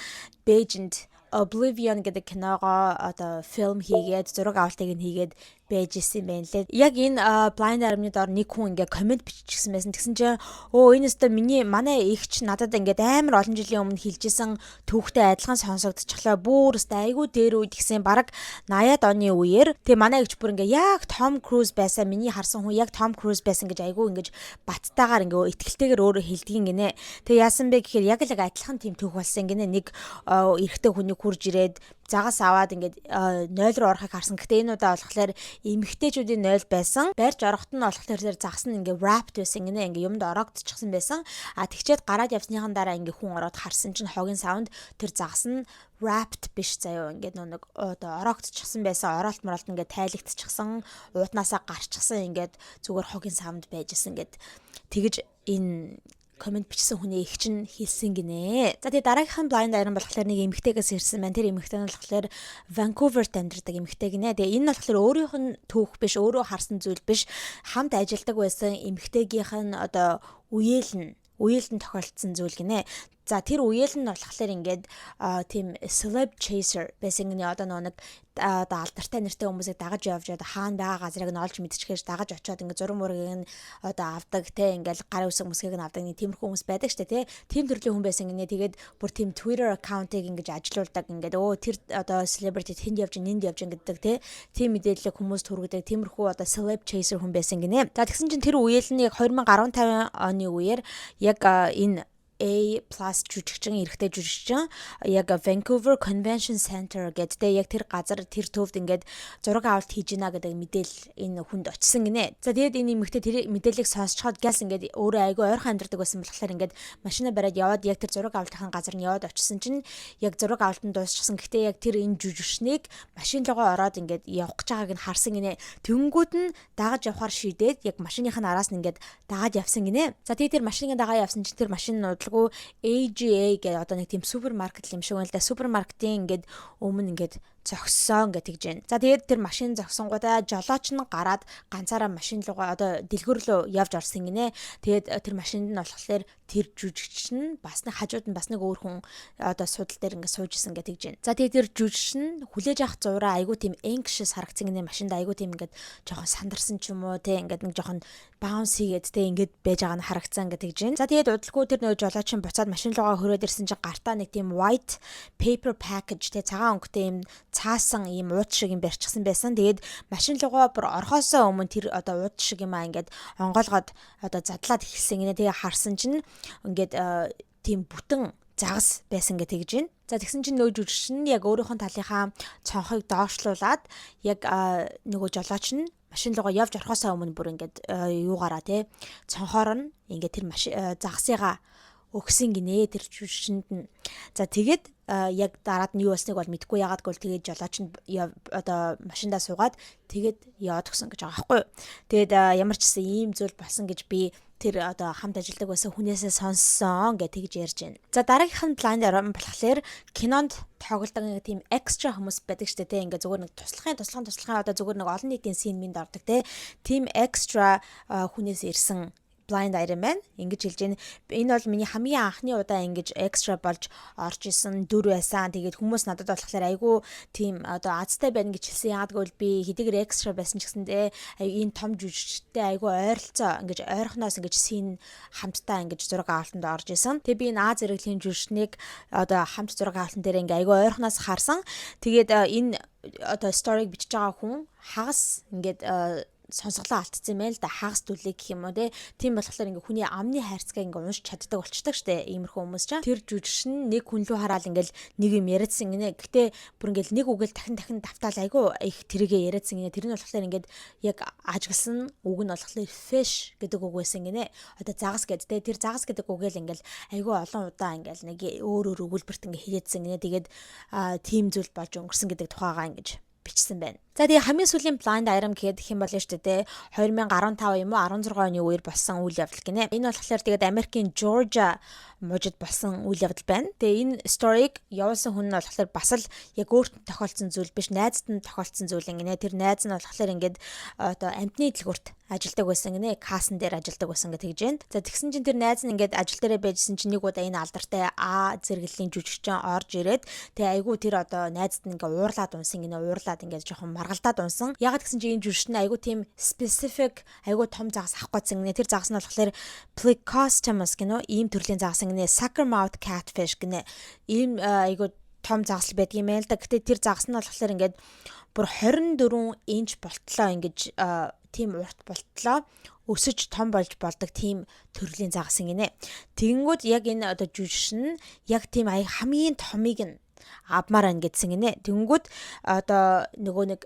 Бээжинд Oblivion гэдэг киногоо одоо фильм хийгээд зураг авалтыг нь хийгээд байж исэн байна лээ. Яг энэ blind item-ны доор нэг хүн ингээ комент биччихсэн байсан. Тэгсэн чинь энэ өстө манай эгч надад ингээд амар олон жилийн өмнө хэлжсэн түүхтэй адилхан сонсогдчихлаа. Бүр өстө айгүй дээр үед гисэн бараг 80-аад оны үеэр тэгээ манай эгч бүр ингээ яг Tom Cruise байсан. Миний харсан хүн яг Tom Cruise байсан гэж айгүй ингэж баттайгаар ингээ итгэлтэйгээр өөрөө хэлдгийм гинэ. Тэгээ яасан бэ гэхээр яг л адилхан тийм түүх болсон гинэ. Нэг эрэгтэй хүний хурж ирээд загас аваад ингээд 0 руу орохыг харсан. Гэхдээ энэ удаа болохоор эмэгтэйчүүдийн 0 байсан. Барьж орохт нь болохоор тэр загас нь ингээд wrapped байсан гинэ. Ингээд юмд ороогдчихсан байсан. Тэгчээд гараад явсныхан дараа ингээд хүн ороод харсан чинь хогийн саунд тэр загас нь wrapped биш заяо. Ингээд нэг ороогдчихсан байсан. Оролт моролт ингээд тайлагдчихсан. Уутнаасаа гарчихсан ингээд зүгээр хогийн саунд байжсэн ингээд тэгэж энэ комент бичсэн хүний их чинь хэлсэн гинэ. За тэгээ дараагийнхан blind item болохоор нэг эмэгтэйгээс ирсэн байна. Тэр эмэгтэй нь болохоор Vancouverт амьдардаг эмэгтэй гинэ. Тэгээ энэ нь болохоор өөрийнх нь түүх биш, өөрөө харсан зүйл биш. Хамт ажилладаг байсан эмэгтэйгийнх нь одоо үеэл нь үеэлтэн тохиолдсон зүйл гинэ. За тэр үеэл нь болохоор ингээд тийм celeb chaser байсан гинэ одоо нэг алдартай нэртэй хүмүүсийг дагаж явж одоо хаана байгаа газрыг нь олж мэдчихэж дагаж очиод ингээд зураг мөргийг нь одоо авдаг те ингээд гар үсэг мөсгийг нь авдаг нэг тиймэрхүү хүмүүс байдаг штэ те. Тим төрлийн хүн байсан гинэ. Тэгээд бүр тийм Twitter аккаунтыг ингээд ажилуулдаг ингээд тэр одоо celebrity тэнд явж нэнд явж гэдэг те. Тим мэдээллийг хүмүүс түргэдэг тиймэрхүү одоо celeb chaser хүн байсан гинэ. За тэгсэн чинь тэр үеэл нь яг 2015 оны үеэр яг энэ A+ жүжигчин эрэгтэй жүжигчин яг Vancouver Convention Center гэдэг яг тэр газар тэр төвд ингээд зураг авалт хийж гинэ гэдэг мэдээлэл энэ хүнд очсон гинэ. За тэгээд энэ эмэгтэй тэр мэдээллийг сонсчоод гяс ингээд өөрөө айгүй ойрхон амьдардаг байсан болохоор ингээд машина бариад яваад яг тэр зураг авалтын газар нь яваад очсон чинь яг зураг авалтанд дуусчихсан. Гэхдээ яг тэр энэ жүжигчнийг машин руугаа ороод ингээд явах гэж байгааг нь харсан гинэ. Тэнгүүд нь дагаж явахаар шийдээд яг машиныхаа араас нь ингээд дагаад явсан гинэ. За тэгээд тэр машиныг дагаад явсан чинь тэр машин AGA гэдэг одоо нэг тийм супермаркет юм шиг байна л да. Супермаркетын ингээд өмнө ингээд зогссон гэж тэгж байна. За тэгээд тэр машин зогсонгуудаа жолооч нь гараад ганцаараа машин руугаа одоо дэлгүүр рүү явж орсон гинэ. Тэгээд тэр машинд нь болохоор тэр жүжигч нь бас нэг хажууд нь бас нэг өөр хүн одоо судал дээр ингээд сууж исэн гэж тэгж байна. За тэгээд тэр жүжигч нь хүлээж авах зураа айгуу тийм anxious харагдсан гинэ. Машинд айгуу тийм ингээд жоохон сандарсан ч юм уу те ингээд нэг жоохон bounce хийгээд те ингээд байж байгаа нь харагдсан гэж тэгж байна. За тэгээд удалгүй тэр нөгөө жолооч нь буцаад машин руугаа хөрөөд ирсэн чинь гартаа нэг тийм white paper package те цагаан өнгөтэй юм цаасан ийм ууд шиг юм барьчихсан байсан. Тэгээд машин руугаа бүр орхосоо өмнө тэр одоо ууд шиг юм аа ингээд онгойлгоод одоо задлаад эхэлсэн гинэ. Тэгээ харсан чинь ингээд тийм бүтэн загас байсан гэж тэгж байна. За тэгсэн чинь нөгөө жүжигч нь яг өөрийнхөө талынхаа цонхыг доошлуулад яг нөгөө жолооч нь машин руугаа явж орхосоо өмнө бүр ингээд юугаараа те цонхоор нь ингээд тэр загасыгаа өгсөн гинэ тэр жүжигчэнд нь. За тэгээд яг дараад нь юу болсныг бол мэдгүй яагаад гэвэл тэгээд жолооч нь одоо машиндаа суугаад тэгээд яваад өгсөн гэж байгаа байхгүй юу. Тэгээд ямар ч гэсэн ийм зүйл болсон гэж би тэр одоо хамт ажилладаг байсан хүнээсээ сонссон гэж тэгж ярьж байна. За дараагийнх нь blind item болохоор кинонд тоглодог нэг тийм экстра хүмүүс байдаг шүү дээ. Ингээ зүгээр нэг туслахын одоо зүгээр нэг олон нийтийн scene минь ордог те. Тим экстра хүнээс ирсэн blind item байна. Ингэж хэлж байна. Энэ бол миний хамгийн анхны удаа ингэж extra болж орж исэн дүр байсан. Тэгээд хүмүүс надад болохоор айгүй тийм одоо азтай байна гэж хэлсэн. Яагаад гэвэл би хэдийгээр extra байсан ч гэсэндээ энэ том жүжигчтэй айгүй ойролцоо ингэж ойрхоноос ингэж scene хамтдаа ингэж зураг авалтанд орж исэн. Тэгээд би энэ Аз зэрэглэлийн жүжигчнийг одоо хамт зураг авалтан дээр ингээ айгүй ойрхоноос харсан. Тэгээд энэ одоо story-г бичиж байгаа хүн хагас ингээд сонсголоо алдсан юм байл да хагас дүлээ гэх юм уу тийм болохоор ингээ хүний амны хайрцаг ингээ унш чаддаг болчдаг штэ иймэрхүү хүмүүс ч тэр жүжигч нь нэг хүн лүү хараад ингээл нэг юм яриадсан гинэ. Гэтэ бүр ингээл нэг үгээл дахин давтаал айгу их тэргээ яриадсан гинэ. Тэр нь болохоор ингээд яг ажигласан үг нь болохоор fish гэдэг үг байсан гинэ. Одоо загас гэдэг тэр загас гэдэг үгээл ингээл айгу олон удаа ингээл нэг өөр өгүүлбэрт ингээ хэлээдсэн гинэ. Тэгээд тийм зүйл болж өнгөрсөн гэдэг тухайгаа ингэж бичсэн байна. За тэгээ хамгийн сүүлийн blind item гэдэг юм бол шүү дээ 2015 юм уу 16 оны үеэр болсон үйл явдал гинэ. Энэ болохоор тэгээд Америкийн Georgia мужид болсон үйл явдал байна. Тэгээ энэ story-г явуулсан хүн нь болохоор бас л яг өөрт нь тохиолдсон зүйл биш, найзад нь тохиолдсон зүйл гинэ. Тэр найз нь болохоор ингээд одоо амтны дэлгүүрт ажилдаг байсан гинэ. Касн дээр ажилдаг байсан гэж тэгж байна. За тэгсэн чинь тэр найз нь ингээд ажил дээрээ байжсэн чинь нэг удаа энэ алдартай А зэрэглэлийн жүжигчин орж ирээд тэгээ айгүй тэр одоо найзад нь ингээд уурлаад унсан гинэ. Уурлаад ингээд жоохон маргалдаад унсан. Ягаад гэсэн чинь энэ жүжигчин айгүй тийм specific айгүй том загас авах гэсэн гинэ. Тэр загас нь болохоор Plecostomus гинэ. Ийм төрлийн загас гинэ. Sucker mouth catfish гинэ. Ийм айгүй том загас байдаг юм байл да. Гэтэ тэр загас нь болохоор ингээд бүр 24 инч болтлоо ингэж тийм урт болтлоо өсөж том болж болдог тийм төрлийн загас гинэ. Тэгэнгүүт яг энэ одоо жүжигчин яг тийм хамгийн томыг нь авмаар ан гэдсэн гинэ. Тэгэнгүүт одоо нөгөө нэг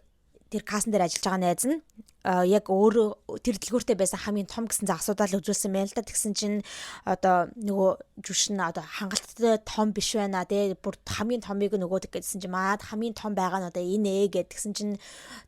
тэр касн дээр ажиллаж байгаа найз нь яг өөр тэр дэлгүүртээ байсан хамгийн том гэсэн асуудаа л үзүүлсэн байл та. Тэгсэн чинь одоо нөгөө жүжигчин одоо хангалттай том биш байна тий. Бүр хамгийн томыг нөгөөдөг гэдсэн чинь маад хамгийн том байгаа нь одоо энэ гэдгсэн чинь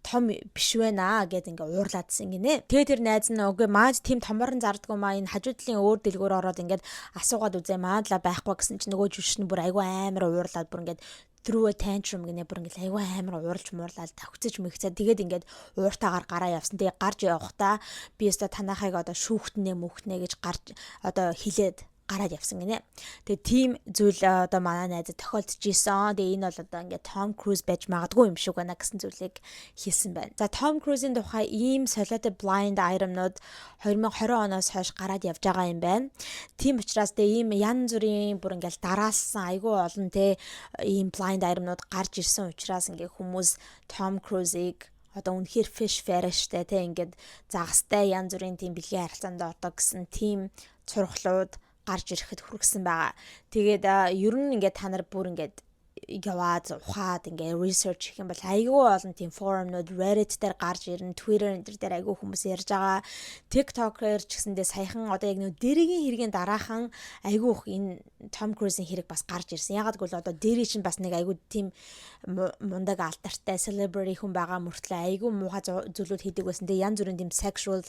том биш байна гэд ингээ уурлаадсан гинэ. Тэгээ тэр найз нь үгүй маад тийм томор нь зардггүй маа энэ хажуудлын өөр дэлгүүр ороод ингээд асуугаад үзээ маадла байхгүй гэсэн чинь нөгөө жүжигчин бүр айгүй амар уурлаад бүр ингээд through a tantrum гэнэ бүр ингээд айгүй амар уурж муурлаад тавхицэж мэгцээ тэгээд ингээд ууртаагаар гараа явсан. Тэгээд гарч явахдаа би өстө танахыг одоо шүүхтнэ мөхтнэ гэж гарч одоо хилээд гараад явсан гинэ. Тэгээ тийм зүйл одоо манай найзад тохиолдож исэн. Тэгээ энэ бол одоо ингээд Tom Cruise байж магадгүй юм шиг байна гэсэн зүйлийг хэлсэн байна. За Tom Cruise-ийн тухай ийм солиотой blind item-нууд 2020 оноос хойш гараад явж байгаа юм байна. Тийм учраас тэгээ ийм янз бүрийн бүр ингээд дараалсан айгүй олон те ийм blind item-нууд гарч ирсэн учраас ингээд хүмүүс Tom Cruise-ийг одоо үнэхээр fish fetish-тэй те ингээд загастай янз бүрийн тийм бэлгийн харилцаанд ордог гэсэн тийм цурхлууд гарч ирэхэд хүргэсэн байгаа. Тэгээд ер нь ингээд та нар бүр ингээд яваад ухаад ингээ research хийх юм бол айгүй олон тийм форумнууд Reddit дээр гарч ирнэ, Twitter дээр айгүй хүмүүс ярьж байгаа. TikTok-ээр ч гэсэндээ саяхан одоо яг нэг дэргийн хэргийн дараахан айгүй их энэ Tom Cruise-ийн хэрэг бас гарч ирсэн. Ягаад гэвэл одоо дэрий чинь бас нэг айгүй тийм мундаг алдартай celebrity хүн байгаа мөртлөө айгүй муухай зүйлүүд хийдэг байсан. Тэгээ янз бүрийн тийм sexual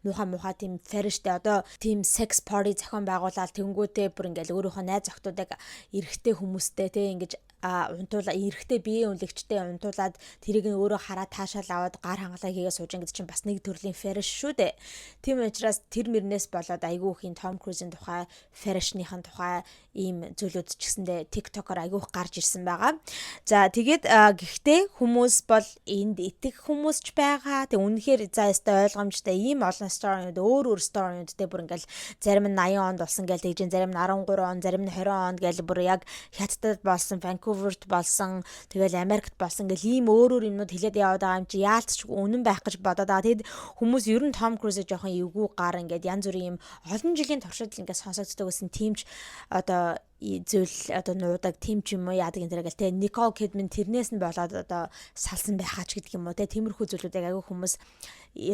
муухай тийм fetishтэй одоо тийм sex party зохион байгуулаад тэнгүүтээ бүр ингээл өөрийнхөө найз охтуудыг эрэгтэй хүмүүстэй те ингэж унтуулаа эрэгтэй биеийн үнэлэгчтэй унтуулад тэрийг нь өөрөө хараад таашаал аваад гар хангалаа хийгээ сууж ингээд чинь бас нэг төрлийн fetish шүү дээ. Тийм учраас тэр мөрнөөс болоод айгүй их Tom Cruise-ийн тухай fetish-ийн тухай ийм зүйлүүд ч гэсэндээ TikTok-оор айгүй их гарч ирсэн байгаа. За тэгээд гэхдээ хүмүүс бол энд итгэх хүмүүс ч байгаа. Тэг үнэхээр за ястай ойлгомжтой ийм олон story-нууд өөр story-нуудтэй бүр ингээл зарим нь 80 онд болсон гээл тэгж зарим нь 13 он, зарим нь 20 онд гээл бүр яг хятадд болсон Vancouverт болсон тэгэл Америкт болсон гэл ийм өөр юмнууд хилээд яваад байгаа юм чи яалтч үнэн байх гэж бодоод байгаа. Тэгэд хүмүүс ер нь Tom Cruise жоохон эвгүй гар ингээд янз бүрийн юм олон жилийн туршид ингээд сонсогддог гэсэн тиймч одоо зүйл одоо нуудаг тийм ч юм уу яадаг энэ гэл те Nicole Kidman тэрнээс нь болоод одоо салсан байхаач гэдэг юм уу те тиймэрхүү зүйлүүдийг аягүй хүмүүс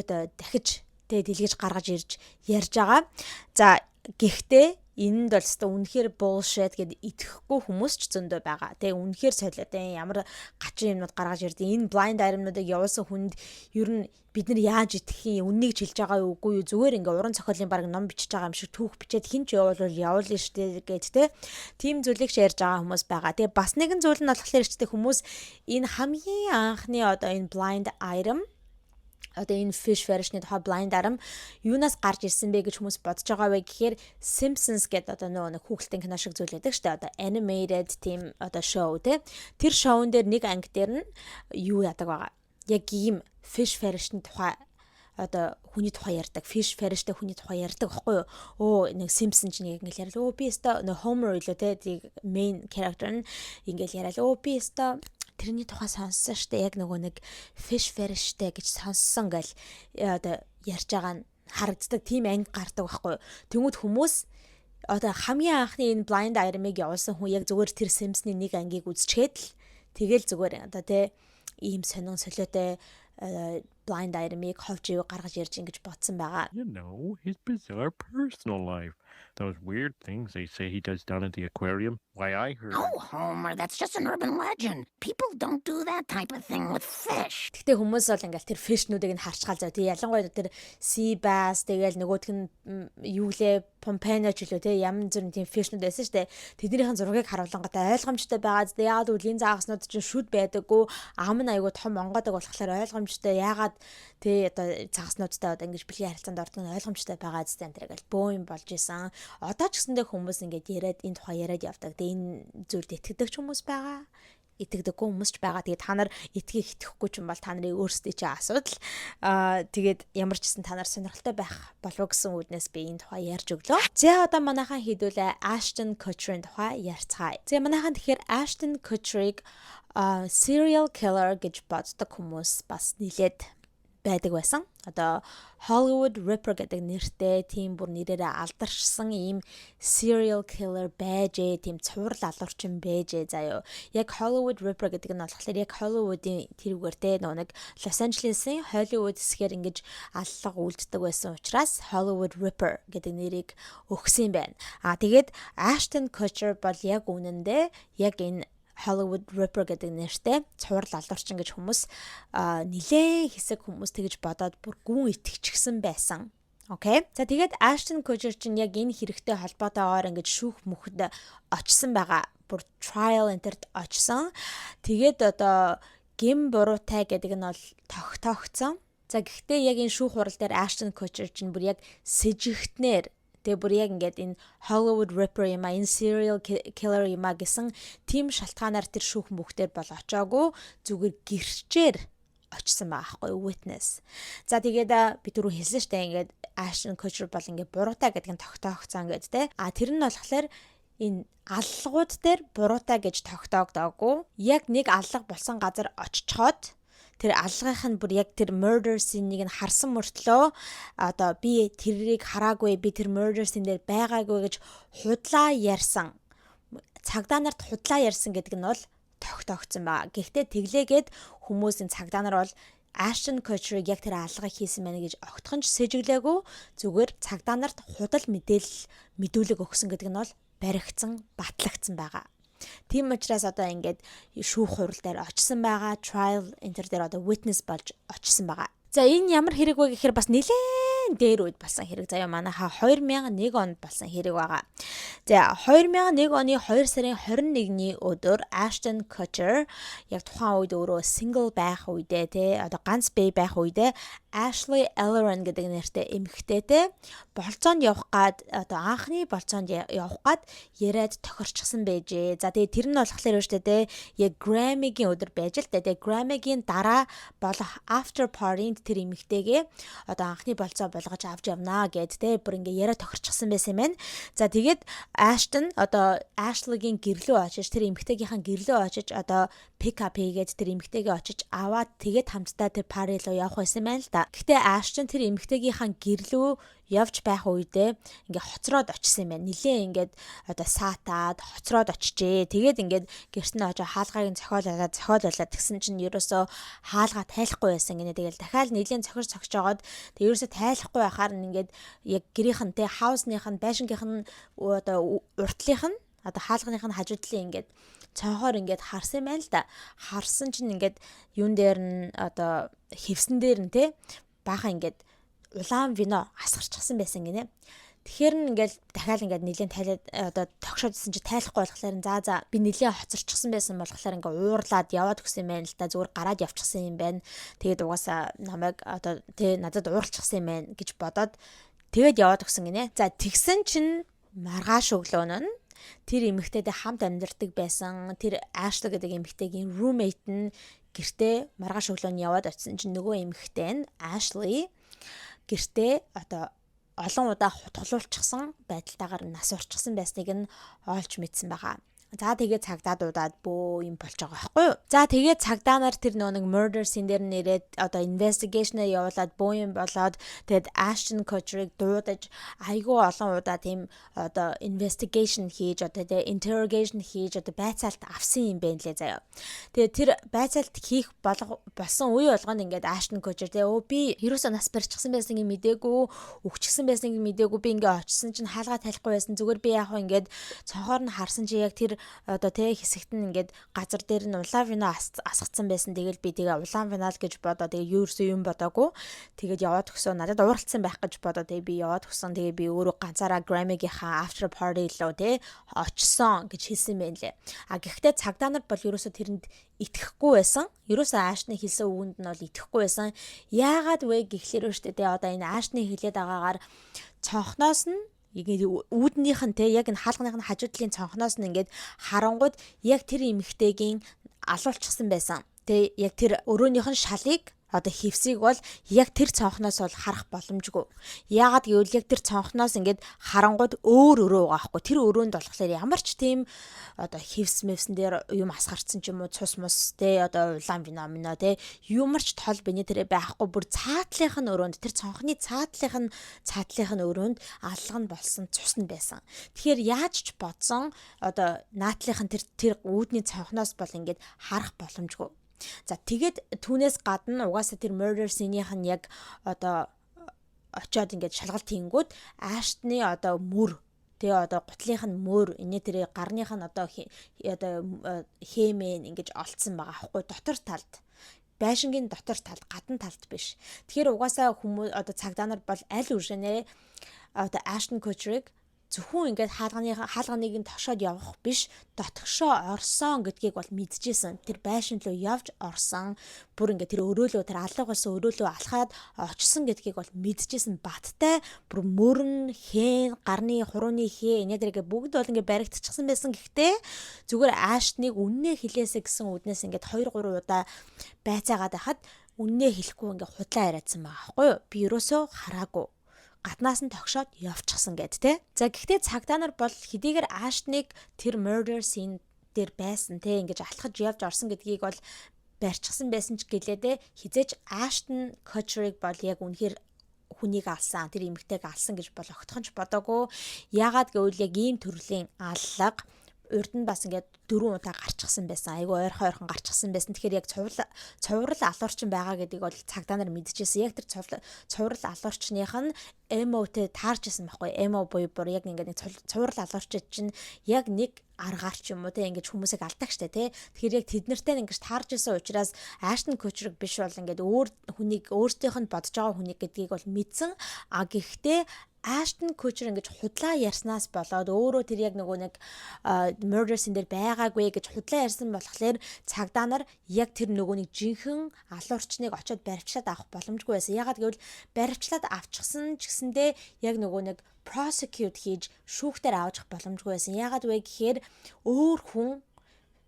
одоо дахиж те дэлгэж гаргаж ирж ярьж байгаа. За гэхдээ энд бол өстой үнэхээр bullshit гэд итгэхгүй хүмүүс ч зөндөө байгаа. Тэгээ үнэхээр солиотой ямар гачин юмнууд гаргаж ирдэг. Энэ blind item-нуудыг явуулсан хүнд ер нь бид нар яаж итгэх юм үннийг жилж байгаа юу үгүй юу зүгээр ингээ уран зохиолын баг ном бичиж байгаа юм шиг түүх бичээд хинч явуулвал явуулна штэ гэд те. Тим зүйлийг шеэрж байгаа хүмүүс байгаа. Тэгээ бас нэгэн зүйл нь болохоор ихтэй хүмүүс энэ хамгийн анхны одоо энэ blind item одоо энэ fish fetish-ний тухай blind item юунаас гарч ирсэн бэ гэж хүмүүс бодож байгаа вэ гэхээр Simpsons гэдэг одоо нэг хүүхэлдэйн кино шиг зүйл байдаг шүү дээ. Одоо animated team одоо show те. Тэр шоун дээр нэг анги дээр нь юу яадаг байгаа. Яг ийм fish fetish-ний тухай одоо хүний тухай ярьдаг, fish fetish-тэй хүний тухай ярьдаг байхгүй юу? Оо нэг Simpson ч нэг ингээл яриад оо би өстой нэг Homer илүү те main character нь ингээл яриад оо би өстой тэрний тухай сонссон штэ яг нөгөө нэг fish fetish-тэй гэж сонссон гэл одоо ярьж байгаа нь харагддаг тийм анги гардаг байхгүй. Тэнгүүд хүмүүс одоо хамгийн анхны энэ blind item-ыг явуулсан хүн яг зүгээр тэр Simpson-ы нэг ангийг үзчихэд л тэгэл зүгээр одоо те ийм сонин солиотой blind item-ыг ховж ив гаргаж ярьж ингэж бодсон байгаа. You know, his bizarre personal life. Those weird things they say he does down at the aquarium. Why, I heard... Oh, Homer, that's just an urban legend. People don't do that type of thing with fish. Гэхдээ хүмүүс бол ингээл тэр fish-нүүдийг нь харчгаал зав. Тэг ялангуяа тэр sea bass тэгэл нөгөөх нь юу лээ Pompano ч үлээ те ям зүрийн тийм fish-нүүд байсан штэ. Тэднийхэн зургийг харуулгангата ойлгомжтой байгаа. Яагаад үл энэ заагаснууд чинь шүд байдаггүй. Ам нь айгу том онгодог болохоор ойлгомжтой. Яагаад те одоо заагаснуудтай одоо ингэж бэлгийн харилцаанд ордог нь ойлгомжтой байгаа зү энэ гэл бөө юм болж исэн. Одоо ч гэсэндээ хүмүүс ингээд яриад энэ тухай яриад явдаг. Тэгээ энэ зүйлд итгэдэг ч хүмүүс байгаа. Итгэдэггүй хүмүүс ч байгаа. Тэгээд та нар итгэх итгэхгүй ч юм бол та нарын өөрсдөө чи асуудал. Тэгээд ямар ч гэсэн та нар сонирхолтой байх болов гэсэн үднээс би энэ тухай ярьж өглөө. За одоо манайхан хийдүүлээ Ashton Kutcher-ийн тухай ярьцгаая. За манайхан тэгэхээр Ashton Kutcher-ыг serial killer гэж боддог хүмүүс бас нэлээд байдаг байсан. Одоо Hollywood Ripper гэдэг нэртэй тийм бүр нэрээрээ алдаршсан ийм serial killer байжээ, тийм цуврал алуурчин байжээ заяо. Яг Hollywood Ripper гэдэг нь болохоор яг Hollywood-ийн тэрүүгээр те нэг Los Angeles-ийн Hollywood хэсгээр ингэж аллага үлддэг байсан учраас Hollywood Ripper гэдэг нэрийг өгсөн юм байна. Тэгээд Ashton Kutcher бол яг үнэндээ яг энэ Hollywood Ripper гэдэг нэртэй цуврал алуурчин гэж хүмүүс нилээн хэсэг хүмүүс тэгж бодоод бүр гүн итгэчихсэн байсан. Окей. За тэгээд Ashton Kutcher чинь яг энэ хэрэгтэй холбоотойгоор ингэж шүүх мөхөд очсон байгаа. Бүр trial entered очсон. Тэгээд одоо гин буруутай гэдэг нь бол тогтоогцсон. За гэхдээ яг энэ шүүх хурал дээр Ashton Kutcher чинь бүр яг сэжигтнэр Тэгээ бүр яг ингээд энэ Hollywood Ripper юм а, энэ serial killer юм а гэсэн тийм шалтгаанаар тэр шүүхэн бүхтээр бол очоогүй, зүгээр гэрчээр очсон байгаа байхгүй witness. За тэгээд би түрүү хэлсэн штэ ингээд Ashton Kutcher бол ингээд буруутай гэдэг нь тогтоогцсон гэдэг те. А тэр нь болохоор энэ аллагууд дээр буруутай гэж тогтоогдоогүй. Яг нэг аллага болсон газар очичоод тэр аллагын нь бүр яг тэр murder scene-ийг нь харсан мөртлөө одоо би тэрийг хараагүй, би тэр murder scene дээр байгаагүй гэж худлаа ярьсан. Цагдаа нарт худлаа ярьсан гэдэг нь бол тогтоогдсон байгаа. Гэхдээ тэглээгээд хүмүүсийн цагдаа нар бол Ashton Kutcher-ыг яг тэр аллагыг хийсэн байна гэж огтхон ч сэжиглээгүй, зүгээр цагдаа нарт худал мэдүүлэг өгсөн гэдэг нь бол баригдсан, батлагдсан байгаа. Тийм учраас одоо ингээд шүүх хурал дээр очсон байгаа, trial enter дээр одоо witness болж очсон байгаа. За энэ ямар хэрэг вэ гэхээр бас нэлээд дээр үед болсон хэрэг. Заяа манайха 2001 онд болсон хэрэг байгаа. За 2001 оны 2 сарын 21-ний өдөр Ashton Kutcher яг тухайн үед өөрөө single байх үедээ те одоо ганц бие байх үедээ Ashley Ellerin гэдэг нэртэй эмэгтэйтэй болцоонд явах гад одоо анхны болцоонд явах гад яриад тохирчсан байжээ. За тэгээ тэр нь болохоор шүү дээ яг Grammy-гийн өдөр байж л дээ. Grammy-гийн дараа болох after party-нд тэр эмэгтэйгээ одоо анхны болцоо болгож авч явнаа гэд те бүр ингээ яриа тохирчсан байсан юм байна. За тэгээд Ashton одоо Ashley-гийн гэрлөө очиж тэр эмэгтэйгийнхаа гэрлөө очиж одоо pick up хийгээд тэр эмэгтэйгээ очиж аваад тэгээд хамтдаа тэр party руу явах байсан юм байна л да. Гэхдээ Ashton тэр эмэгтэйгийнхаа гэрлөө явж байх үедээ ингээ хоцроод очсон юм байна. Нилээ ингээд одоо саатаад хоцроод очижээ. Тэгээд ингээд гэрт нь очоо хаалгааг нь зохиолуулаад тэгсэн чинь ерөөсөө хаалгаа тайлахгүй байсан гинэ. Тэгэл дахиад нилээ цохиж жогоод тэг ерөөсөө тайлахгүй байхаар нь ингээд яг гэрийнх нь те хаусных нь байшингийнх нь одоо уртлынх нь одоо хаалганых нь хажуудлын ингээд цонхоор ингээд харсан юм байна л да. Харсан чинь ингээд юун дээр нь одоо хевсэн дээр нь те баахан ингээд улаан вино асгарчихсан байсан гинэ. Тэгэхээр нь ингээл дахиад ингээд нилээн тайлаад одоо тогшоодсэн чи тайлахгүй болохоор за би нилээн хоцорчихсан байсан болохоор ингээ уурлаад яваад өгсөн юм байна л да. Зүгээр гараад явчихсан юм байна. Тэгээд угаасаа намайг одоо тэ надад ууралчихсан юм байна гэж бодоод тэгээд яваад өгсөн гинэ. За тэгсэн чинь маргааш өглөө нь тэр эмэгтэйтэй хамт амьдардаг байсан тэр Ashley гэдэг эмэгтэйгийн roommate нь гэртээ маргааш өглөө нь яваад очисон чинь нөгөө эмэгтэй нь Ashley гэртээ одоо олон удаа хутгалуулчихсан байдалтайгаар нас урчихсан байсныг нь олж мэдсэн байгаа. За тэгээ цагдаадуудад бөө юм болж байгаа байхгүй юу? За тэгээ цагдаа нар тэр нэг murder scene дээр нэрээд одоо investigation-аа явуулаад бөө юм болоод тэгээд Ashton Kutcher-ыг дуудаж айгүй олон удаа тийм одоо investigation хийж одоо тэгээ interrogation хийж одоо байцаалт авсан юм байна лээ заяа. Тэгээ тэр байцаалт хийх болсон үе болгонд ингээд Ashton Kutcher тэгээ би ерөөсөө нас барьчихсан байсан юм мдээгүй, өгчихсэн байсан юм мдээгүй би ингээд очисон чинь хаалгаа тайлахгүй байсан зүгээр би яг ингээд цонхоор нь харсан чи яг тэр одоо тэ хэсэгт нь ингээд газар дээр нь улаан вино асгацсан байсан. Тэгэл би тэгээ улаан вино л гэж бодоо тэгээ юурсөө юм бодоогүй. Тэгээд яваад өгсөн. Надад ууралцсан байх гэж бодоо тэгээ би яваад өгсөн. Тэгээ би өөрөө ганцаараа Grammy-гийнхаа after party лөө тэ очсон гэж хэлсэн байна лээ. А гэхдээ цагдаа нар бол ерөөсөө тэрэнд итгэхгүй байсан. Ерөөсөө Ashton хэлсэн үгэнд нь бол итгэхгүй байсан. Яагаад вэ гэхлээр шүү дээ. Одоо энэ Ashton хэлээд байгаагаар цонхноос нь үүднийх нь те яг энэ хаалганых нь хажуудлын цонхноос нь ингээд харангууд яг тэр эмэгтэйгийн алуулчихсан байсан. Тэ яг тэр өрөөнийх нь шалыг одоо хевсийг бол яг тэр цонхноос бол харах боломжгүй. Яагаад гэвэл яг тэр цонхноос ингээд харангууд өөр өрөө байгаа хгүй. Тэр өрөөнд болохоор ямар ч тийм одоо хевс мэвсэн дээр юм асгарцсан ч юм уу цус мус те одоо улаан вино те юмар ч тол бинэ тэр байхгүй. Бүр цаатлынх нь өрөөнд тэр цонхны цаатлынх нь өрөөнд аллага нь болсон цус нь байсан. Тэгэхээр яаж ч бодсон одоо наатлынх нь тэр үүдний цонхноос бол ингээд харах боломжгүй. За тэгээд түүнээс гадна угаасаа тэр murder scene-ийнх нь яг одоо очиод ингээд шалгалт хийнгүүд Ashton-ы одоо мөр тэгээ одоо гутлынх нь мөр энэ тэр гарных нь одоо хэмээн ингэж олцсон байгаа аахгүй дотор талд байшингийн дотор талд гадна талд биш. Тэгэхээр угаасаа хүмүүс одоо цагдаа нар бол аль үржинэ одоо Ashton Kutcher-ыг зөвхөн ингээд хаалганыг нь тошоод явах биш, дотгошоо орсон гэдгийг бол мэдчихсэн. Тэр байшин руу явж орсон. Бүр ингээд тэр өрөөлөө тэр алга болсон өрөөлөө алхаад очсон гэдгийг бол мэдчихсэн. Баттай бүр мөрөн, хэн, гарны хурууны хээ энэ дэргээ бүгд бол ингээд баригдчихсан байсан. Гэхдээ зүгээр Аштныг үннээ хэлээсэ гэсэн үднээс ингээд 2-3 удаа байцаагаад байхад үннээ хэлэхгүй ингээд худлаа яриадсан байгаа байхгүй юу? Би ерөөсөө хараагүй. Гаднаас нь тогшоод явчихсан гэд тэ. За гэхдээ цагдаа нар бол хэдийгээр Аштныг тэр murder scene дээр байсан тэ ингэж алхаж явж орсон гэдгийг бол барьчихсан байсан ч гэлээ хизээч Ashton Kutcher-ыг бол яг үнэхээр хүнийг алсан, тэр эмэгтэйг алсан гэж бол огтхонч бодоогүй. Яагаад гэвэл яг ийм төрлийн аллага урд нь бас ингээд 4 удаа гарчихсан байсан. Айгу ойрхон гарчихсан байсан. Тэгэхээр яг цуврал алуурчин байгаа гэдгийг бол цагдаа нар мэдчихсэн. Яг тэр цуврал алуурчных нь MO-тэй таарч исэн байхгүй. MO буюу бүр яг ингээд нэг цуврал алуурчид чинь яг нэг аргаар ч юм уу те ингэж хүмүүсийг алдаг штэ те. Тэгэхээр яг тэднэртэй ингэж таарж исэн учраас Ashton Kutcher биш бол ингээд өөр хүнийг өөртөөх нь бодож байгаа хүнийг гэдгийг бол мэдсэн. А гэхдээ Ashton Kutcher ингэж худлаа ярьснаас болоод өөрөө тэр яг нөгөө нэг murder scene дээр байгаагүй гэж худлаа ярьсан болохоор цагдаа нар яг тэр нөгөө нэг жинхэнэ алуурчныг очиод баривчлаад авах боломжгүй байсан. Ягаад гэвэл баривчлаад авчихсан ч гэсэндээ яг нөгөө нэг prosecute хийж шүүхтэр авах боломжгүй байсан. Ягаад вэ гэхээр өөр хүн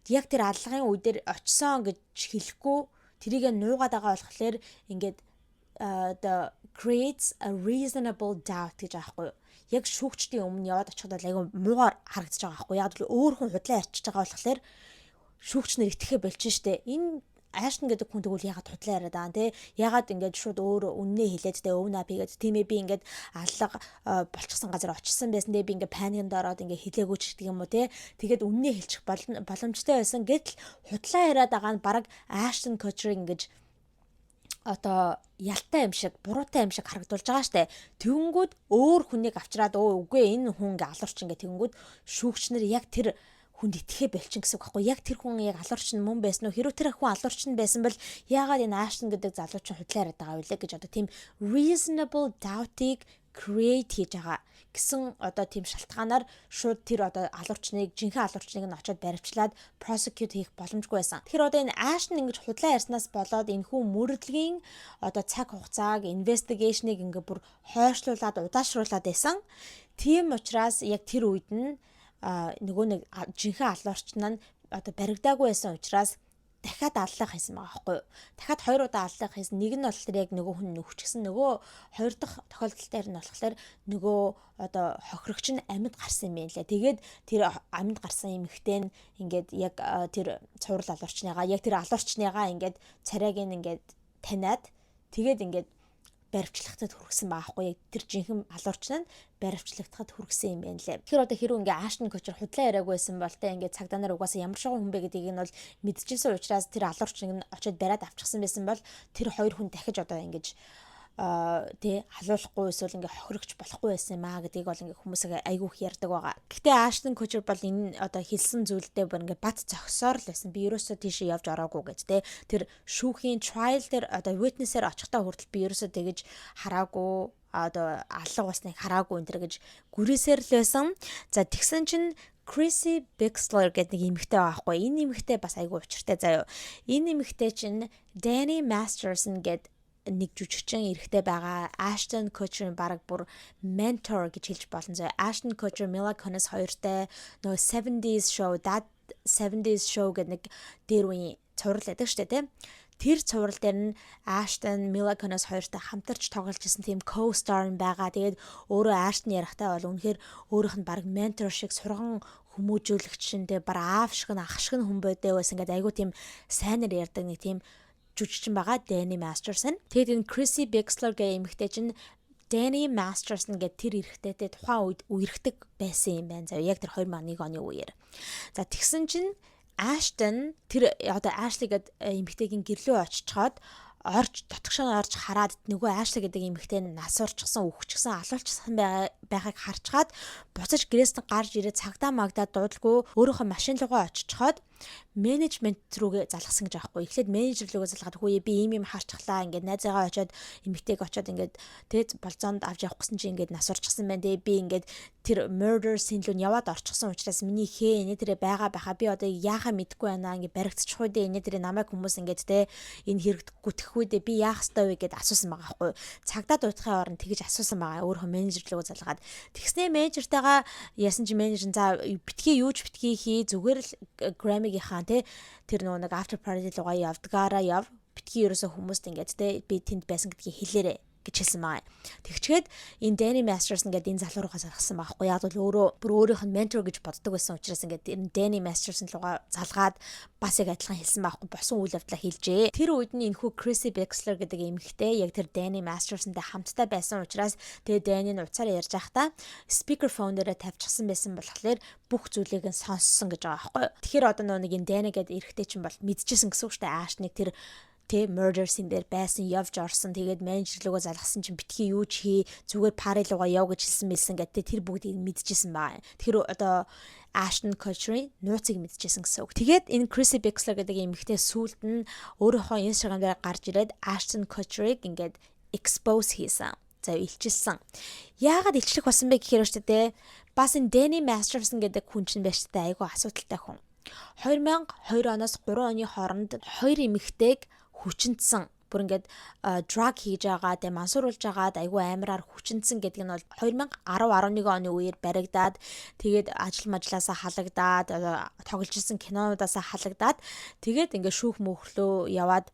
яг тэр аллагын үе дээр очисон гэж хэлэхгүй тэрийг нуугаад байгаа болохоор ингээд the creates a reasonable doubt гэж аахгүй. Яг шүүгчдийн өмнө яваад очиход бол айгүй муугаар харагдаж байгаа аахгүй. Яг л өөр хүн худлаа ярьчихж байгаа болохоор шүүгч нар итгэхэ болчих штэ. Энэ Ashton гэдэг хүн тэгвэл ягаад худлаа яриад байгаа нэ? Ягаад ингээд шууд өөр үннээ хэлээд тэ өвнө апигээд тиймээ би ингээд аллага болчихсон газар очсон байсан дээ. Би ингээд паникнд ороод ингээд хэлээгүй ч гэдэг юм уу те. Тэгээд үннээ хэлчих боломжтой байсан. Гэтэл худлаа яриад байгаа нь баг Ashton Kutcher ингэж одоо ялтай юм шиг, буруутай юм шиг харагдуулж байгаа штэ. Тэнгүүд өөр хүнийг авчираад үгүй энэ хүн ингээ алуурч ингээ тэнгүүд шүүгч нар яг тэр хүнд итгэхэ болчин гэсэн үг байхгүй. Яг тэр хүн яг алуурч нь мөн байсан уу? Хэрвээ тэр хүн алуурч нь байсан бол яагаад энэ Ashton гэдэг залуучин худлаа яриад байгаа вэ гэж одоо тийм reasonable doubt-ыг create хийж байгаа гэсэн одоо тийм шалтгаанаар шууд тэр одоо алуурчныг жинхэнэ алуурчныг нь очиод баривчлаад prosecute хийх боломжгүй байсан. Тэгэхээр одоо энэ Ashton ингэж худлаа ярьснаас болоод энэ хүн мөрөдлөгийн одоо цаг хугацааг investigation-ыг ингээ бүр хойшлуулад удаашруулад байсан. Тийм учраас яг тэр үед нь нөгөө нэг жинхэнэ алуурчин нь одоо баригдаагүй байсан учраас дахиад аллах хийсэн байгаа байхгүй юу. Дахиад 2 удаа аллах хийсэн. Нэг нь болохоор яг нөгөө хүн нөхчихсэн. Нөгөө 2 дахь тохиолдол дээр нь болохоор нөгөө одоо хохирогч нь амьд гарсан юм байна лээ. Тэгээд тэр амьд гарсан эмэгтэй нь ингээд яг тэр цуврал алуурчныгаа яг тэр алуурчныгаа ингээд царайг нь ингээд таниад тэгээд ингээд баривчлахтад хүргэсэн баахгүй. Яг тэр жинхэнэ алуурчин нь баривчлагдахад хүргэсэн юм байна лээ. Тэгэхээр одоо хэрвээ ингээ Ashton Kutcher худлаа яриаггүй байсан бол тэ ингээ цагдаа нар угаасаа ямар шоу хүн бэ гэдгийг нь бол мэдчихсэн учраас тэр алуурчныг нь очиод бариад авчихсан байсан бол тэр 2 хүн дахиж одоо ингэж тэ халуулахгүй эсвэл ингээ хохирогч болохгүй байсан маа гэдгийг бол ингээ хүмүүсээ айгүйх ярьдаг байгаа. Гэхдээ Ashton Kutcher бол энэ одоо хэлсэн зүйлдээ бүр ингээ бат зогсоор л байсан. Би ерөөсөө тийшээ явж ороогүй гэж тэ тэр шүүхийн trial дээр одоо witness-ээр очихдаа хүртэл би ерөөсөө тэгэж хараагүй одоо аллах басныг хараагүй энэ төр гэж гүрээсээр л байсан. За тэгсэн чинь Chrissy Bixler гэдэг нэг эмэгтэй байгаа хгүй. Энэ эмэгтэй бас айгүй учиртай заяа. Энэ эмэгтэй чинь Danny Masterson гэдэг нэг жүжигчин эрэгтэй байгаа. Ashton Kutcher-ийн баг бүр mentor гэж хэлж болно заяа. Ashton Kutcher, Mila Kunis хоёртай нөгөө 70s show, That 70s show гэдэг нэг дээр үеийн цуврал байдаг штэ тий. Тэр цуврал дээр нь Ashton, Mila Kunis хоёртой хамтарч тоглож исэн тийм co-star байгаа. Тэгээд өөрөө Ashton ярихтаа бол үнэхээр өөрийнх нь баг mentor шиг сурган хүмүүжүүлэгч шинтэй баг аав шиг ах шиг хүн байдаа байсан. Ингээд айгу тийм сайнаар ярьдаг нэг тийм жүжигчин байгаа. Danny Masterson. Тэгээд энэ Chrissy Bixler гэх эмэгтэй чинь Danny Masterson гэдэг тэр эрэгтэйтэй тухайн үед үерхдэг байсан юм байна. За яг тэр 2001 оны үеэр. За тэгсэн чинь Ashton тэр одоо Ashley гэдэг эмэгтэйгийн гэрлөө очичоод орж дотгошоо орж хараад нөгөө Ashley гэдэг эмэгтэй нь нас урчсан, үхчихсэн, алуулчихсан байгааг харчгаад буцаж гэрээс нь гарч ирээд цагдаа магдаад дуудалгүй өөрийнхөө машин руугаа очичоод менежмент рүүгээ залгасан гэж аахгүй. Эхлээд менежер рүүгээ залгаад хөөе би ийм харчглаа ингээд найзаагаа очоод эмэгтэйг очоод ингээд тэг болцоонд авч явах гэсэн чинь ингээд нас урчсан байна те би ингээд тэр murder scene руу яваад орчихсон учраас миний хээ энэ тэрэ байгаа байхаа би одоо яахаа мэдэхгүй байна ингээд баригдчих үү дээ энэ тэрэ намайг хүмүүс ингээд те энэ хэрэг гүтгэх үү дээ би яах ёстой вэ гэд асуусан байгаа аахгүй. Цагдаа дуутахын оронд тэгж асуусан байгаа өөрөө менежер рүүгээ залгаад тэгснээ менежертайгаа яасан чи менежер за битгий юуж битгий хий зүгээр л Grammy-гийнхаа те тэр нэг after party руугаа явдгаараа яв битгий ерөөсө хүмүүст ингээд те би тэнд байсан гэдгийг хэлээрэ гэж хэлсэн байгаа. Тэгчгээд энэ Danny Masterson гэдэг энэ залуу руугаа залгасан байхгүй. Яг л өөрөө өөрийнх нь ментор гэж боддог байсан учраас ингээд энэ Danny Masterson руугаа залгаад бас яг адилхан хэлсэн байхгүй. Босон үйл явдлаа хэлжээ. Тэр үед нь энэхүү Chrissy Bixler гэдэг эмэгтэй яг тэр Danny Mastersonтай хамтдаа байсан учраас тэгээ Danny нь уцаараа ярьж байхдаа speaker phone дээрээ тавьчихсан байсан болохоор бүх зүйлийг нь сонссон гэж байгаа байхгүй. Тэгэхээр одоо нэг энэ Danny гэдэг эрэгтэй чинь бол мэдчихсэн гэсэн үг шүү дээ. Аашныг тэр murder scene дээр байсан явж орсон тэгээд менежер лугаа залгасан чинь битгий юу ч хий зүгээр пари лугаа яв гэж хэлсэн мэлсэн гэдэг тэр бүгдийг мэдчихсэн байна. Тэгэхээр одоо Ashton Kutcher нууцыг мэдчихсэн гэсэн үг. Тэгээд энэ Chrissy Bixler гэдэг эмэгтэй сүүлд нь өөрийнхөө Instagram дээр гарч ирээд Ashton Kutcher-ыг ингээд expose хийсэн. За илчилсэн. Яагаад илчлэх болсон бэ гэхээр шүү дээ. Бас энэ Danny Masterson гэдэг хүн чинь байж таа айгүй асуудалтай хүн. 2002 оноос 3 оны хооронд хоёр эмэгтэйг хүчинтсэн бүр ингээд drug хийж байгаа тэ мансууруулж байгаа айгүй амираар хүчинтсэн гэдэг нь бол 2010-11 оны үеэр баригдаад тэгээд ажил мажлаасаа халагдаад тоглож ирсэн кинонуудаасаа халагдаад тэгээд ингээд шүүх мөхрлөө яваад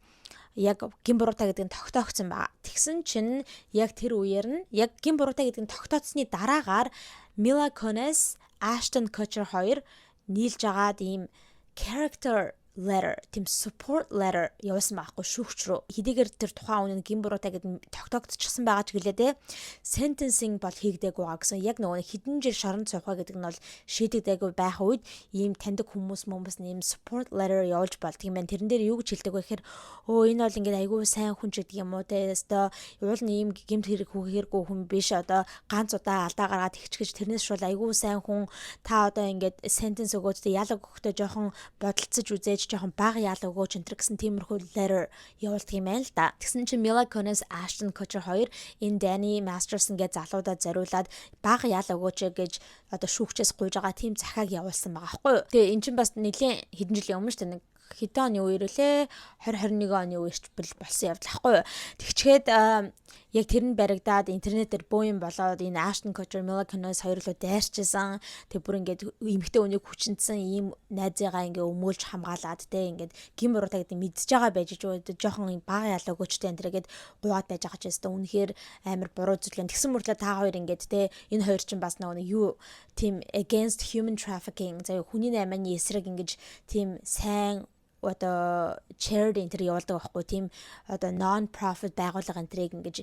яг гин буруутай гэдэг нь тогтоогдсон байгаа. Тэгсэн чинь яг тэр үеэр нь яг гин буруутай гэдэг нь тогтооцсны дараагаар Mila Kunis, Ashton Kutcher хоёр нийлж агаад ийм character letter, тийм support letter явуулсан байхгүй шүүгч рүү. Хэдийгээр тэр тухайн үнэн гин буруутай гэдэг тогтоогдчихсан байгаа ч гэлээ те. Sentencing бол хийгдээгүй байгаа гэсэн. Яг нөгөө хэдэн жил шоронд суух гэдэг нь бол шийдэгдээгүй байх үед ийм таньдаг хүмүүс нэм support letter явуулж болдго юм байна. Тэрэн дээр юу гэж хэлдэг вэ гэхээр энэ бол ингээд айгүй сайн хүн ч гэдэг юм уу те. Өстой уул нь ийм гэмт хэрэг хүүхээргүй хүн биш. Одоо ганц удаа алдаа гаргаад ихчгэж тэрнээс шул айгүй сайн хүн та одоо ингээд sentence өгөөд те ялаг өгөхдөө жоохон бодолцож үзээж жоохон бага яал өгөөч энэ гэсэн тиймэрхүү letter явуулдаг юм байна л да. Тэгсэн чинь Mila Kunis, Ashton Kutcher хоёр энэ Danny Masterson гэж залуудад зориулаад бага яал өгөөч гэж одоо шүүгчээс гуйж байгаа тийм захааг явуулсан байгаа байхгүй юу. Тэгээ эн чинь бас нэлийн хэдэн жилийн өмнө шүү дээ. Хэдэн оны үеэр лээ 2021 оны үеэрч болсон явдал ахгүй юу. Тэгчгээд яг тэр нь баригдаад интернетээр бөө юм болоод энэ Ashton Kutcher, Mila Kunis хоёрлоо дайрчсан. Тэг бүр ингээд эмэгтэй үнийг хүчинтсэн ийм найзыгаа ингээ өмөөлж хамгаалаад те ингээд гин буруутай гэдэг мэдж байгаа байж жоохон бага ял өгөөчтэй энэ төргээд гуйгаад байж байгаа ч гэсэн үнэхээр амар буруу зүйлэн тэгсэн мөртлөө та хоёр ингээд те энэ хоёр чинь бас нэг юу тийм against human trafficking заа хүний наймааны эсрэг ингэж тийм сайн одоо charity энэ төр явуулдаг байхгүй тийм одоо non profit байгууллага энэ төрийг ингэж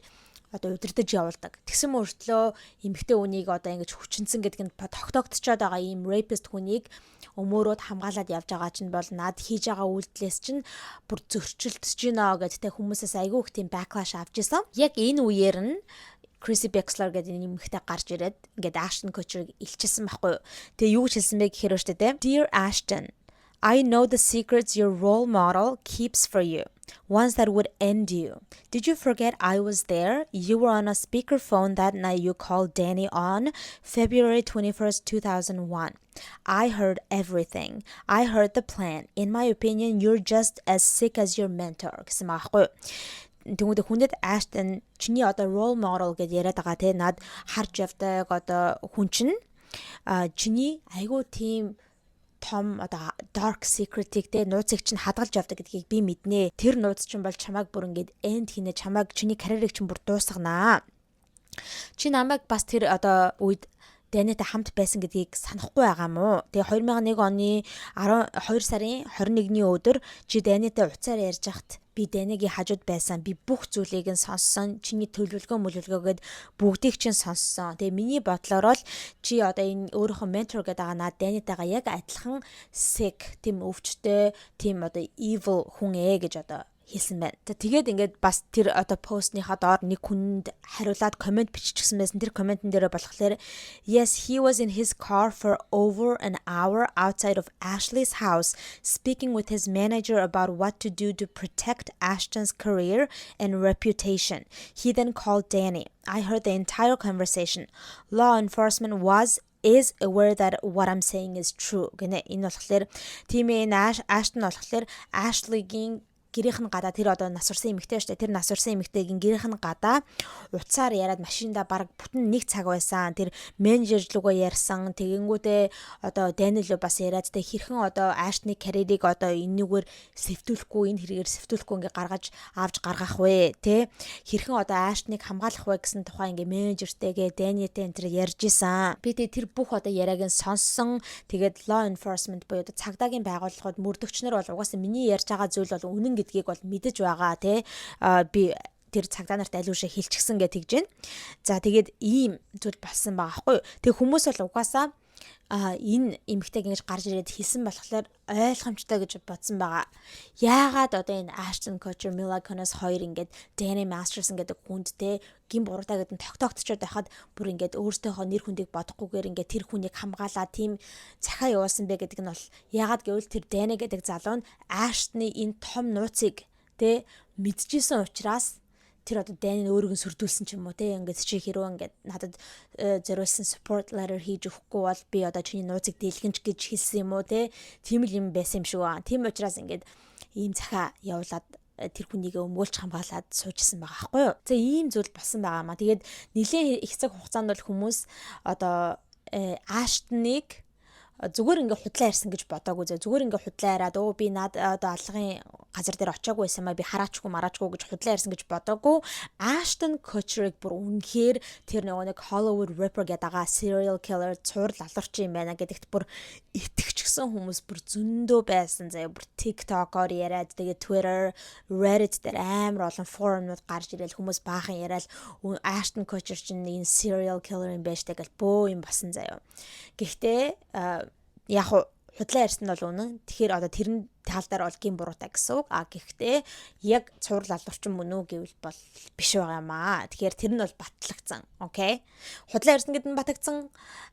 одоо удирдах явуулдаг. Тэгсэн мөртлөө эмэгтэй үнийг одоо ингэж хүчинсэн гэдэг нь тогтоогдчиход байгаа ийм rapist хүнийг өмөөрөөд хамгаалаад явж байгаа чинь бол над хийж байгаа үйлдэлээс чинь бүр зөрчилдөж гинэ гэдэгтэй хүмүүсээс айгүй их тийм backlash авч исэн. Яг энэ үеэр нь Chrissy Bixler гэдэг нэмэгтэй гарч ирээд ингээд Ashton Kutcher-ыг илчилсэн байхгүй юу. Тэгээ юу гэж хэлсэн бэ гэхээр өштэй те. Dear Ashton, I know the secrets your role model keeps for you, ones that would end you. Did you forget I was there? You were on a speakerphone that night you called Danny on February 21st, 2001. I heard everything. I heard the plan. In my opinion, you're just as sick as your mentor. Гэсэн маахгүй. Тэнгүүдээ хүндэд Ashton чиний одоо role model гэж яриад байгаа те над харж явдаг одоо хүн чинь чиний айгуу тийм том одоо dark secret-ийг те нууцыг чинь хадгалж явдаг гэдгийг би мэднэ. Тэр нууц чинь бол чамайг бүр ингээд end хийнэ чамайг чиний карьерийг чинь бүр дуусгана. Чи намайг бас тэр одоо үед Danny-тай хамт байсан гэдгийг санахгүй байгаа мó. Тэгээ 2001 оны 12 сарын 21-ний өдөр чи Danny-тай уцаар ярьж хахад би Danny-гийн хажууд байсан. Би бүх зүйлийг нь сонссон. Чиний төлөвлөгөөгээд бүгдийг чинь сонссон. Тэгээ миний бодлоор л чи одоо энэ өөрийнхөө ментор гэдэг байгаа наад Danny-тайгаа яг адилхан sick, тийм өвчтэй, тийм одоо evil хүн гэж одоо хэлсэн байна. Тэгээд ингээд бас тэр одоо постныхаа доор нэг хүнд хариулаад комент биччихсэн байсан. Тэр комментэн дээр болохоор yes, he was in his car for over an hour outside of Ashley's house speaking with his manager about what to do to protect Ashton's career and reputation. He then called Danny. I heard the entire conversation. Law enforcement is aware that what I'm saying is true. Гэнэ энэ болохоор тимээ Ashton болохоор Ashley-гийн гэрийнх нь гадаа тэр одоо нас урсан эмэгтэй штэ тэр нас урсан эмэгтэйгийн гэрийнх нь гадаа уцаар яриад машиндаа бараг бүтэн нэг цаг байсан. Тэр менежер лугаа ярьсан. Тэгэнгүүтээ одоо Daniel бас яриад тэ хэрхэн одоо Ashton-ы карьерийг одоо энэгээр сэвтүүлэхгүй энэ хэрэгээр сэвтүүлэхгүй ингээ гаргаж авч гаргах вэ тэ хэрхэн одоо Ashton-ыг хамгаалах вэ гэсэн тухай ингээ менежертэйгээ Daniel-тэй энэ тэр ярьж исэн. Би тэр бүх одоо яриаг нь сонссон. Тэгээд law enforcement буюу одоо цагдаагийн байгууллагууд мөрдөгчнөр бол угаасаа миний ярьж байгаа зүйл бол үнэн гэдгийг бол мэдэж байгаа тий би тэр цагдаа нарт аль үшээ хэлчихсэн гэж тэгж байна. За тэгээд ийм зүйл болсон байгаа байхгүй юу. Тэг хүмүүс бол угаасаа энэ эмэгтэйг ингэж гарч ирээд хэлсэн болохоор ойлгомжтой гэж бодсон байгаа. Яагаад одоо энэ Ashton Kutcher, Mila Kunis хоёр ингээд Danny Masterson гэдэг хүндтэй гин буруудаа гэдэг нь тогтоогдчиход байхад бүр ингээд өөртөөхөө нэр хүндийг бодохгүйгээр ингээд тэр хүнийг хамгаалаа тийм захаа явуулсан бэ гэдэг нь бол яагаад гэвэл тэр Danny гэдэг залуу нь Ashton-ы энэ том нууцыг тэ мэдчихсэн учраас тэр одоо Danny өөрийгөө сүрдүүлсэн ч юм уу те ингээд чи хэрвээ ингээд надад зориулсан support letter хийж өгөхгүй бол би одоо чиний нууцыг дийлгэнч гэж хэлсэн юм уу те тийм л юм байсан юм шиг байна. Тийм учраас ингээд ийм захаа явуулаад тэр хүнийг өмгөөлж хамгаалаад суужсэн байгаа байхгүй юу. За ийм зүйл болсон байгаа маа. Тэгээд нэлээд их цаг хугацаанд бол хүмүүс одоо Ashton-ыг зүгээр ингээ худлаа ярьсан гэж бодоагүй зүгээр ингээ худлаа яриад би над одоо аллагын газар дээр очиагүй байсан маа би хараачгүй мараачгүй гэж худлаа ярьсан гэж бодоагүй. Ashton Kutcher-ыг бүр үнэхээр тэр нэг Hollywood Ripper гэдэг serial killer цуврал алуурч юм байна гэдэгт бүр итгэжсэн хүмүүс бүр зөндөө байсан заяа бүр TikTok-оор яриад тэгээд Twitter, Reddit дээр амар олон форумнууд гарч ирэл хүмүүс баахан яриад Ashton Kutcher чинь энэ serial killer юм байж тэгэл бөө юм басан заяа. Гэхдээ яг худлаа ярьсан нь бол үнэн. Тэгэхээр одоо тэрэн тал дээр бол гин буруутай гэсэн үг. Гэхдээ яг цуврал алуурчин мөн үү гэвэл бол биш байгаа юм аа. Тэгэхээр тэр нь бол батлагдсан. Окей. Худлаа ярьсан гэдэг нь батлагдсан.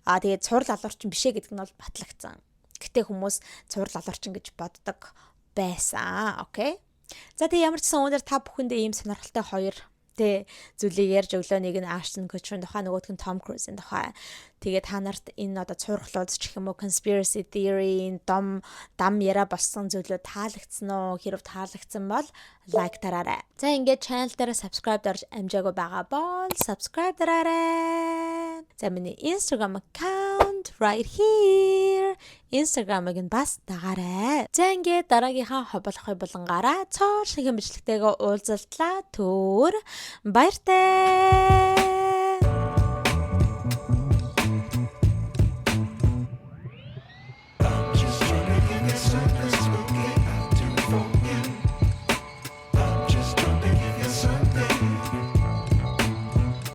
Тэгээд цуврал алуурчин бишээ гэдэг нь бол батлагдсан. Гэтэ хүмүүс цуврал алуурчин гэж боддог байсан. Окей. За тэгээд ямар ч сан өнөр та бүхэндээ ийм сонирхолтой хоёр зүйлийг ярьж өглөө нэг нь Ashton Kutcher-ын тухай нөгөөх нь Tom Cruise-ын тухай. Тэгээд та нарт энэ одоо цувралууд ч гэх юм уу conspiracy theory дам яриа болсон зүйлүүд таалагдсан уу? Хэрв таалагдсан бол лайк дараарай. За ингээд channel дээр subscribe дарж амжаагүй байгаа бол subscribe дараарай. За миний Instagram account right here. Instagram-ыг нь бас дагаарай. За ингээд дараагийнхаа хоболохой булангаараа цоор шиг хэмжлэгтэйгээ уулзалтлаа. Баяртай.